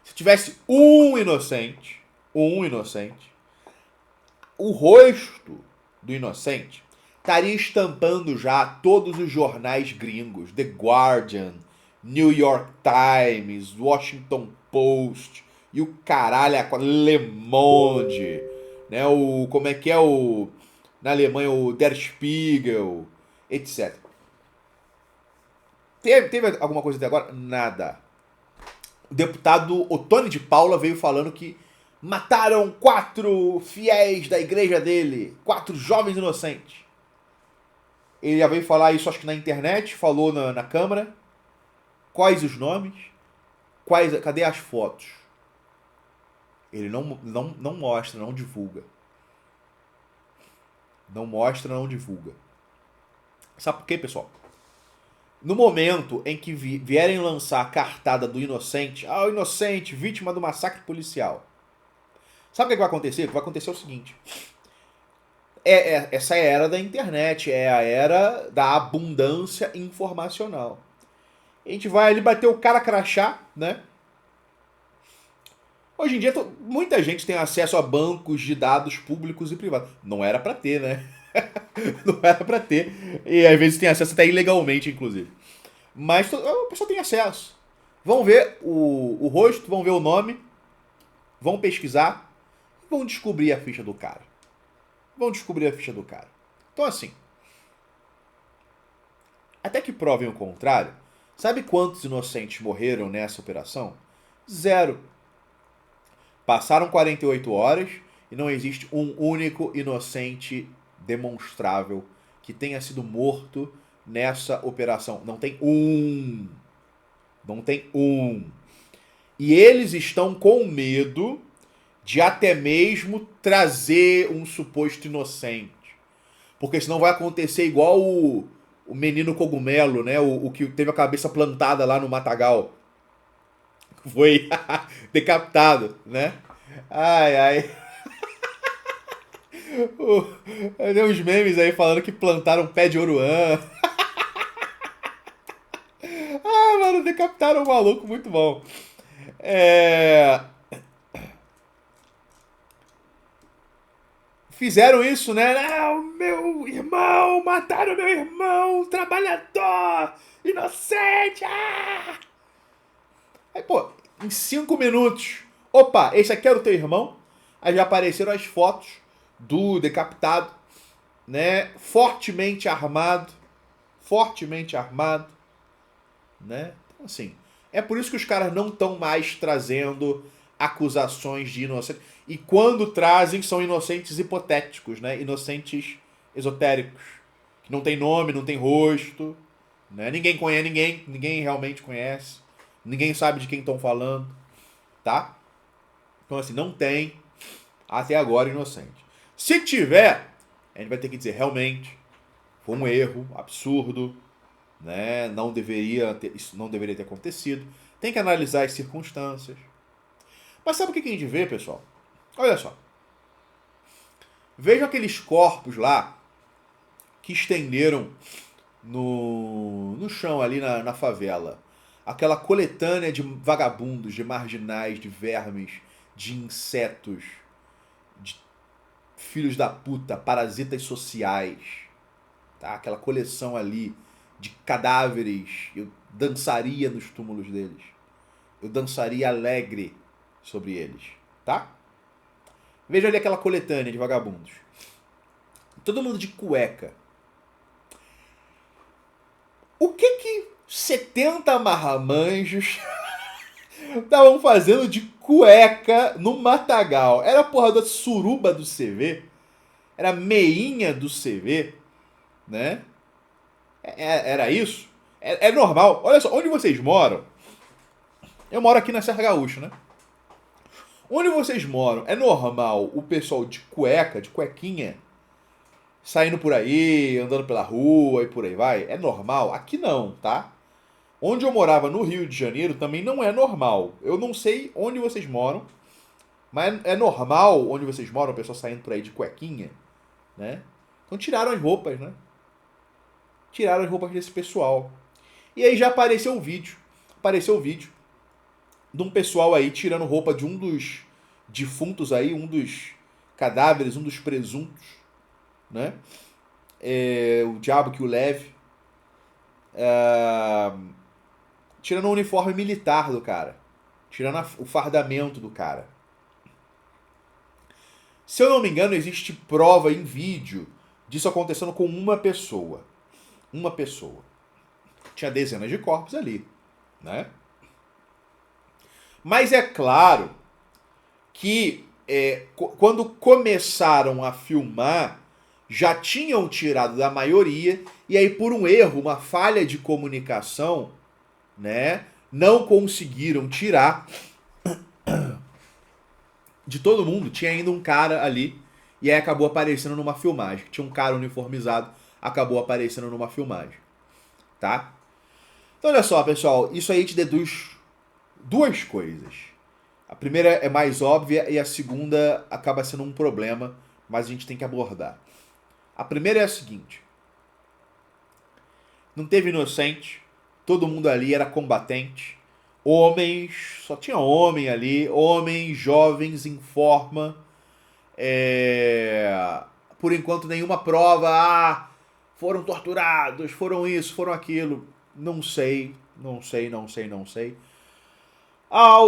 Se tivesse um inocente, o rosto do inocente estaria estampando já todos os jornais gringos, The Guardian, New York Times, Washington Post e o caralho, Le Monde, né? Como é que é na Alemanha o Der Spiegel, etc. Teve alguma coisa até agora? Nada. O deputado Ottoni de Paula veio falando que mataram 4 fiéis da igreja dele, 4 jovens inocentes. Ele já veio falar isso, acho que na internet, falou na Câmara. Quais os nomes? Cadê as fotos? Ele não mostra, não divulga. Não mostra, não divulga. Sabe por quê, pessoal? No momento em que vierem lançar a cartada do inocente, o inocente, vítima do massacre policial. Sabe o que vai acontecer? O que vai acontecer é o seguinte. Essa é a era da internet, é a era da abundância informacional. A gente vai ali bater o cara crachá, né? Hoje em dia, muita gente tem acesso a bancos de dados públicos e privados. Não era pra ter, né? Não era pra ter. E às vezes tem acesso até ilegalmente, inclusive. Mas a pessoa tem acesso. Vão ver o rosto, vão ver o nome, vão pesquisar, vão descobrir a ficha do cara. Vão descobrir a ficha do cara. Então, assim, até que provem o contrário, sabe quantos inocentes morreram nessa operação? 0. Passaram 48 horas e não existe um único inocente demonstrável que tenha sido morto nessa operação. Não tem um. Não tem um. E eles estão com medo de até mesmo trazer um suposto inocente. Porque senão vai acontecer igual o menino cogumelo, né? O que teve a cabeça plantada lá no matagal. Foi decapitado, né? Ai, ai. Tem uns memes aí falando que plantaram um pé de oruã. Mano, decapitaram um maluco, muito bom. Fizeram isso, né? Meu irmão, mataram meu irmão, trabalhador, inocente. Aí, pô, em 5 minutos, opa, esse aqui era o teu irmão? Aí já apareceram as fotos do decapitado, né? Fortemente armado, né? Então, assim, é por isso que os caras não estão mais trazendo acusações de inocentes. E quando trazem, são inocentes hipotéticos, né? Inocentes esotéricos. Que não tem nome, não tem rosto, né? Ninguém conhece ninguém, ninguém realmente conhece. ninguém sabe de quem estão falando, tá? Então assim, não tem até agora inocente. Se tiver, a gente vai ter que dizer realmente foi um erro absurdo, né? Isso não deveria ter acontecido. Tem que analisar as circunstâncias. Mas sabe o que a gente vê, pessoal? Olha só. Vejam aqueles corpos lá que estenderam no chão ali na favela. Aquela coletânea de vagabundos, de marginais, de vermes, de insetos, de filhos da puta, parasitas sociais. Tá? Aquela coleção ali de cadáveres. Eu dançaria nos túmulos deles. Eu dançaria alegre sobre eles. Tá? Veja ali aquela coletânea de vagabundos. Todo mundo de cueca. O que 70 marramanjos estavam fazendo de cueca no matagal? Era a porra da suruba do CV? Era a meinha do CV? Né? Era isso? É normal. Olha só, onde vocês moram? Eu moro aqui na Serra Gaúcha, né? Onde vocês moram, é normal o pessoal de cueca, de cuequinha, saindo por aí, andando pela rua e por aí vai? É normal? Aqui não, tá? Onde eu morava no Rio de Janeiro também não é normal. Eu não sei onde vocês moram, mas é normal onde vocês moram, o pessoal saindo por aí de cuequinha, né? Então tiraram as roupas, né? Tiraram as roupas desse pessoal. E aí já apareceu o vídeo. Apareceu o vídeo de um pessoal aí tirando roupa de um dos defuntos aí, um dos cadáveres, um dos presuntos, né? O diabo que o leve. Tirando o uniforme militar do cara. Tirando o fardamento do cara. Se eu não me engano, existe prova em vídeo disso acontecendo com uma pessoa. Uma pessoa. Tinha dezenas de corpos ali, né? Mas é claro que quando começaram a filmar, já tinham tirado da maioria, e aí por um erro, uma falha de comunicação, né, não conseguiram tirar de todo mundo. Tinha ainda um cara ali, e aí acabou aparecendo numa filmagem. Tinha um cara uniformizado, acabou aparecendo numa filmagem, tá? Então olha só, pessoal, isso aí te deduz duas coisas. A primeira é mais óbvia e a segunda acaba sendo um problema, mas a gente tem que abordar. A primeira é a seguinte: não teve inocente, todo mundo ali era combatente, homens, só tinha homem ali, homens jovens em forma, por enquanto nenhuma prova, foram torturados, foram isso, foram aquilo, não sei.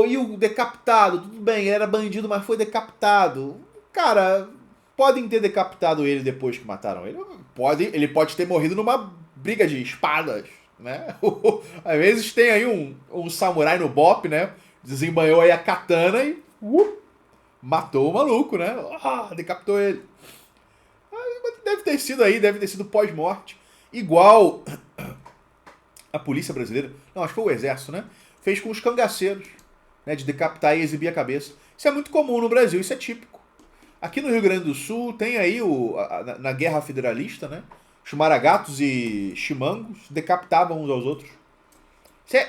E o decapitado, tudo bem, ele era bandido, mas foi decapitado. Cara, podem ter decapitado ele depois que mataram ele. Ele pode ter morrido numa briga de espadas, né? Às vezes tem aí um samurai no bope, né? Desembanhou aí a katana e matou o maluco, né? Decapitou ele. Deve ter sido pós-morte. Igual a polícia brasileira, não, acho que foi o exército, né? Fez com os cangaceiros, né? De decapitar e exibir a cabeça. Isso é muito comum no Brasil, isso é típico. Aqui no Rio Grande do Sul tem aí na Guerra Federalista, né? Os maragatos e chimangos decapitavam uns aos outros.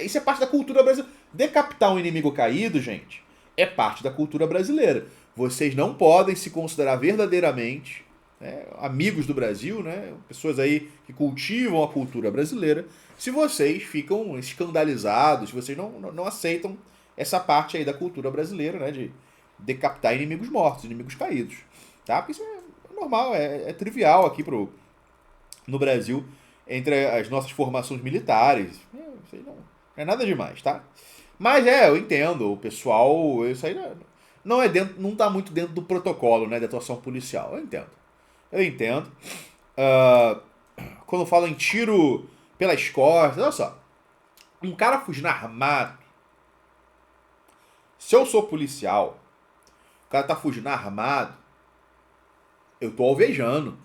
Isso é parte da cultura brasileira. Decapitar um inimigo caído, gente, é parte da cultura brasileira. Vocês não podem se considerar verdadeiramente, né, amigos do Brasil, né, pessoas aí que cultivam a cultura brasileira, se vocês ficam escandalizados, se vocês não aceitam essa parte aí da cultura brasileira, né, de decapitar inimigos mortos, inimigos caídos. Tá? Porque isso é normal, é trivial aqui no Brasil, entre as nossas formações militares. Isso aí não é nada demais, tá? Mas eu entendo, o pessoal, isso aí não tá muito dentro do protocolo, né, de atuação policial. Eu entendo. Quando falam em tiro pelas costas, olha só, um cara fugindo armado. Se eu sou policial, o cara tá fugindo armado, eu tô alvejando.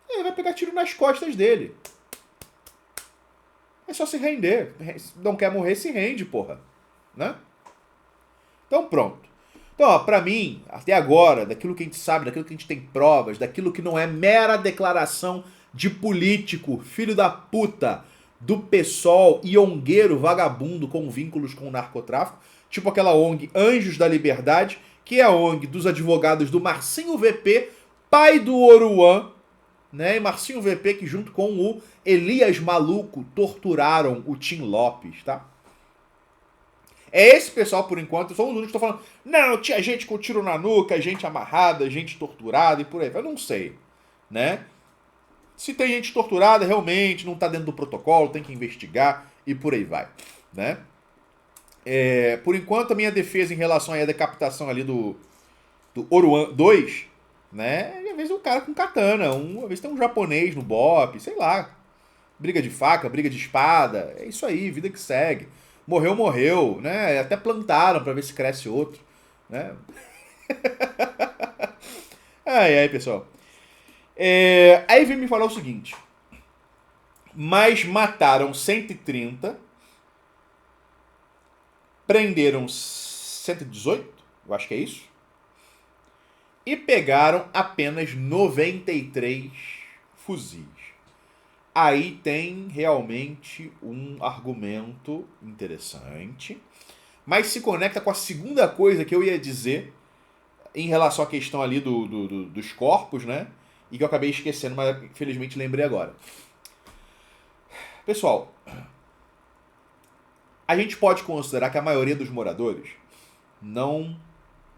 Ele vai pegar tiro nas costas dele. só se render. Não quer morrer, se rende, porra. Né? Então pronto. Então, ó, pra mim, até agora, daquilo que a gente sabe, daquilo que a gente tem provas, daquilo que não é mera declaração de político, filho da puta, do PSOL, iongueiro, vagabundo com vínculos com o narcotráfico, tipo aquela ONG Anjos da Liberdade, que é a ONG dos advogados do Marcinho VP, pai do Oruan, né? E Marcinho VP que junto com o Elias Maluco torturaram o Tim Lopes, tá? É esse pessoal, por enquanto, são os únicos que estão falando, não, tinha gente com tiro na nuca, gente amarrada, gente torturada e por aí. Eu não sei, né? Se tem gente torturada, realmente não está dentro do protocolo, tem que investigar e por aí vai, né? Por enquanto, a minha defesa em relação à decapitação ali do Oruan 2, né? E às vezes um cara com katana, às vezes tem um japonês no BOPE, sei lá. Briga de faca, briga de espada, é isso aí, vida que segue. Morreu, morreu, né? Até plantaram para ver se cresce outro, né? Aí, pessoal. Aí vem me falar o seguinte. Mas mataram 130, prenderam 118, eu acho que é isso, e pegaram apenas 93 fuzis. Aí tem realmente um argumento interessante, mas se conecta com a segunda coisa que eu ia dizer em relação à questão ali dos corpos, né? E que eu acabei esquecendo, mas infelizmente lembrei agora. Pessoal, a gente pode considerar que a maioria dos moradores não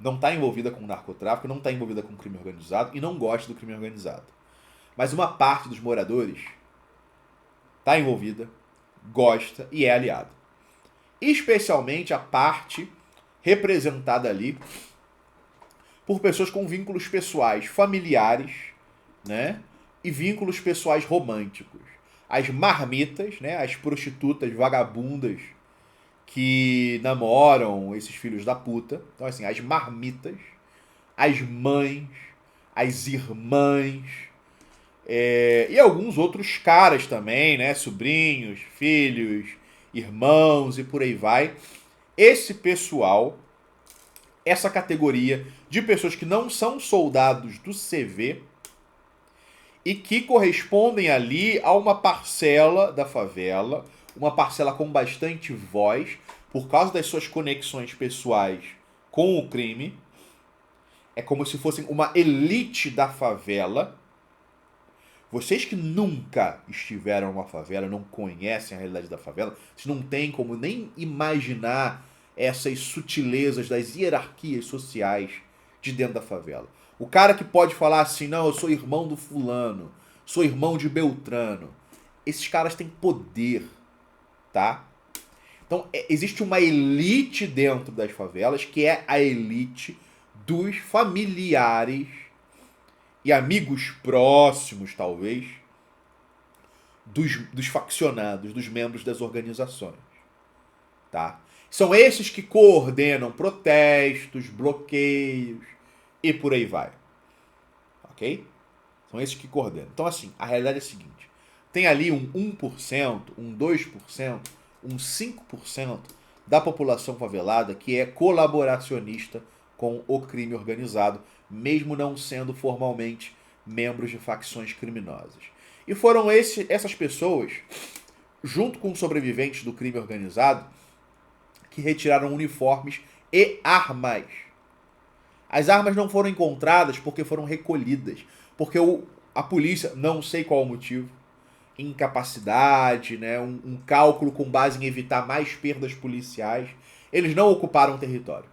está envolvida com narcotráfico, não está envolvida com crime organizado e não gosta do crime organizado. Mas uma parte dos moradores está envolvida, gosta e é aliada. Especialmente a parte representada ali por pessoas com vínculos pessoais familiares, né? E vínculos pessoais românticos. As marmitas, né? As prostitutas vagabundas que namoram esses filhos da puta. Então, assim, as marmitas, as mães, as irmãs, e alguns outros caras também, né? Sobrinhos, filhos, irmãos e por aí vai. Esse pessoal, essa categoria de pessoas que não são soldados do CV e que correspondem ali a uma parcela da favela, uma parcela com bastante voz, por causa das suas conexões pessoais com o crime. É como se fossem uma elite da favela. Vocês que nunca estiveram numa favela, não conhecem a realidade da favela, vocês não têm como nem imaginar essas sutilezas das hierarquias sociais de dentro da favela. O cara que pode falar assim, não, eu sou irmão do fulano, sou irmão de Beltrano. Esses caras têm poder, tá? Então, existe uma elite dentro das favelas, que é a elite dos familiares e amigos próximos, talvez, dos faccionados, dos membros das organizações. Tá? São esses que coordenam protestos, bloqueios e por aí vai. Ok? São esses que coordenam. Então, assim, a realidade é a seguinte. Tem ali um 1%, um 2%, um 5% da população favelada que é colaboracionista com o crime organizado, mesmo não sendo formalmente membros de facções criminosas. E foram essas pessoas, junto com os sobreviventes do crime organizado, que retiraram uniformes e armas. As armas não foram encontradas porque foram recolhidas. Porque a polícia, não sei qual o motivo, incapacidade, né, um cálculo com base em evitar mais perdas policiais, eles não ocuparam o território.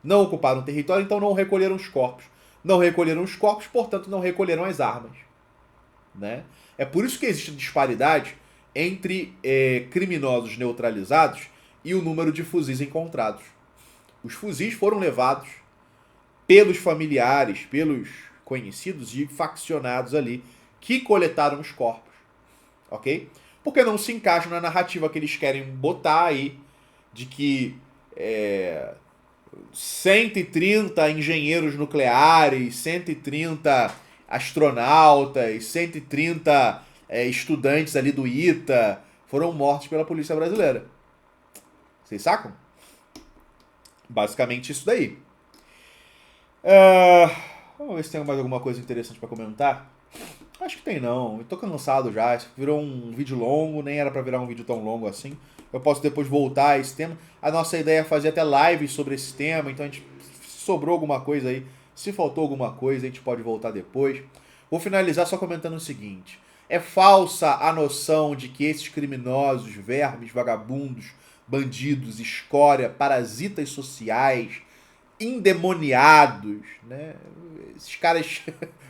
Não ocuparam o território, então não recolheram os corpos. Não recolheram os corpos, portanto não recolheram as armas. Né? É por isso que existe disparidade entre criminosos neutralizados e o número de fuzis encontrados. Os fuzis foram levados pelos familiares, pelos conhecidos e faccionados ali, que coletaram os corpos. Ok? Porque não se encaixam na narrativa que eles querem botar aí, de que 130 engenheiros nucleares, 130 astronautas, 130 estudantes ali do ITA foram mortos pela polícia brasileira. Vocês sacam? Basicamente isso daí. Vamos ver se tem mais alguma coisa interessante pra comentar. Acho que tem não. Eu tô cansado já. Isso virou um vídeo longo, nem era pra virar um vídeo tão longo assim. Eu posso depois voltar a esse tema. A nossa ideia é fazer até lives sobre esse tema, então a gente, se sobrou alguma coisa aí, se faltou alguma coisa, a gente pode voltar depois. Vou finalizar só comentando o seguinte. É falsa a noção de que esses criminosos, vermes, vagabundos, bandidos, escória, parasitas sociais, endemoniados, né? Esses caras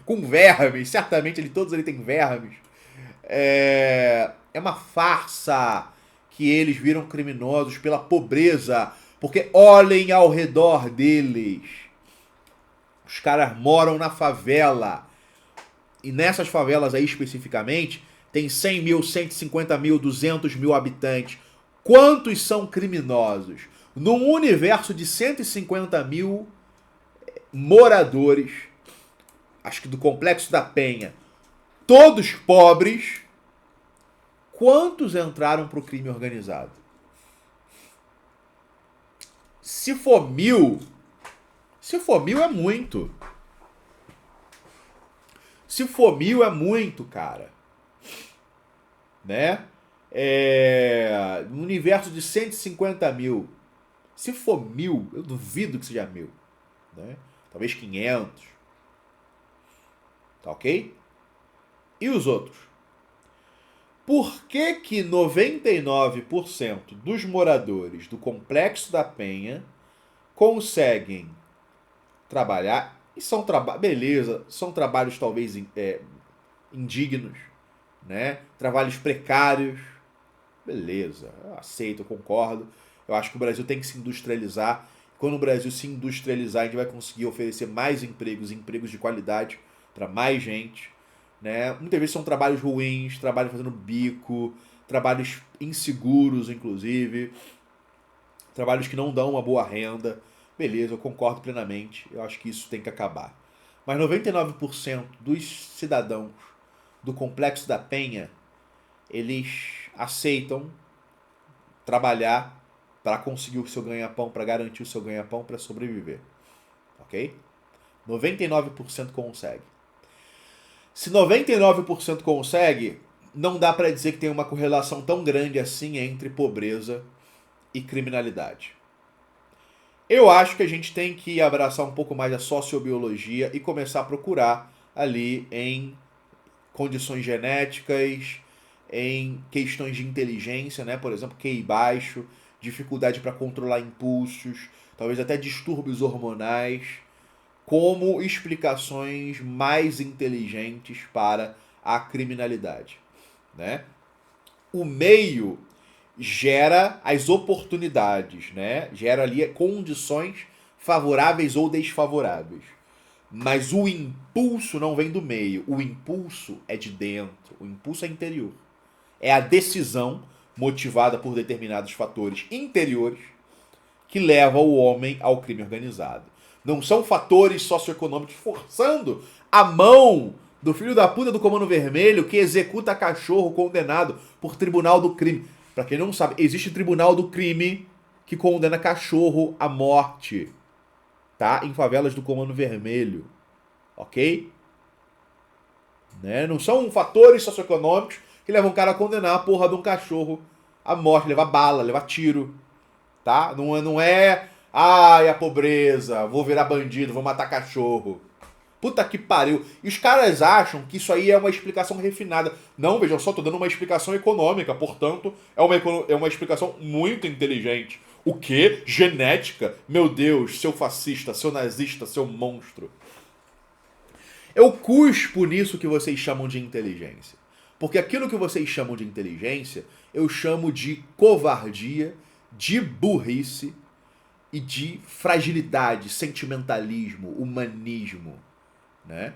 com vermes, certamente todos ali têm vermes. É uma farsa que eles viram criminosos pela pobreza, porque olhem ao redor deles. Os caras moram na favela. E nessas favelas aí especificamente, tem 100 mil, 150 mil, 200 mil habitantes. Quantos são criminosos? Num universo de 150 mil moradores, acho que do Complexo da Penha, todos pobres, quantos entraram para o crime organizado? Se for mil é muito. Se for 1000 é muito, cara. Né? No universo de 150 mil. Se for 1000, eu duvido que seja 1000. Né? Talvez 500. Tá ok? E os outros? Por que 99% dos moradores do Complexo da Penha conseguem trabalhar? E são beleza, são trabalhos talvez indignos, né? Trabalhos precários. Beleza, eu aceito, eu concordo. Eu acho que o Brasil tem que se industrializar. Quando o Brasil se industrializar, a gente vai conseguir oferecer mais empregos, empregos de qualidade para mais gente, né? Muitas vezes são trabalhos ruins, trabalhos fazendo bico, trabalhos inseguros, inclusive, trabalhos que não dão uma boa renda. Beleza, eu concordo plenamente. Eu acho que isso tem que acabar. Mas 99% dos cidadãos do Complexo da Penha, eles aceitam trabalhar para conseguir o seu ganha-pão, para garantir o seu ganha-pão, para sobreviver. Ok? 99% consegue. Se 99% consegue, não dá para dizer que tem uma correlação tão grande assim entre pobreza e criminalidade. Eu acho que a gente tem que abraçar um pouco mais a sociobiologia e começar a procurar ali em condições genéticas, em questões de inteligência, né? Por exemplo, QI baixo, dificuldade para controlar impulsos, talvez até distúrbios hormonais, como explicações mais inteligentes para a criminalidade, né? O meio gera as oportunidades, né? Gera ali condições favoráveis ou desfavoráveis. Mas o impulso não vem do meio. O impulso é de dentro. O impulso é interior. É a decisão motivada por determinados fatores interiores que leva o homem ao crime organizado. Não são fatores socioeconômicos forçando a mão do filho da puta do Comando Vermelho que executa cachorro condenado por tribunal do crime. Pra quem não sabe, existe tribunal do crime que condena cachorro à morte, tá? Em favelas do Comando Vermelho, ok? Né? Não são fatores socioeconômicos que levam o cara a condenar a porra de um cachorro à morte, levar bala, levar tiro, tá? Não é, ai, a pobreza, vou virar bandido, vou matar cachorro. Puta que pariu. E os caras acham que isso aí é uma explicação refinada. Não, vejam só, tô dando uma explicação econômica, portanto, é uma explicação muito inteligente. O quê? Genética? Meu Deus, seu fascista, seu nazista, seu monstro. Eu cuspo nisso que vocês chamam de inteligência. Porque aquilo que vocês chamam de inteligência, eu chamo de covardia, de burrice e de fragilidade, sentimentalismo, humanismo, né?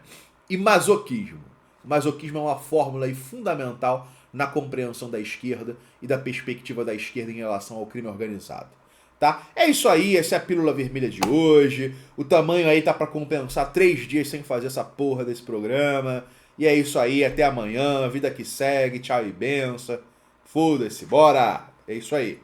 E masoquismo. O masoquismo é uma fórmula aí fundamental na compreensão da esquerda e da perspectiva da esquerda em relação ao crime organizado. Tá? É isso aí, essa é a pílula vermelha de hoje. O tamanho aí tá para compensar 3 dias sem fazer essa porra desse programa. E é isso aí, até amanhã, vida que segue, tchau e benção. Foda-se, bora! É isso aí.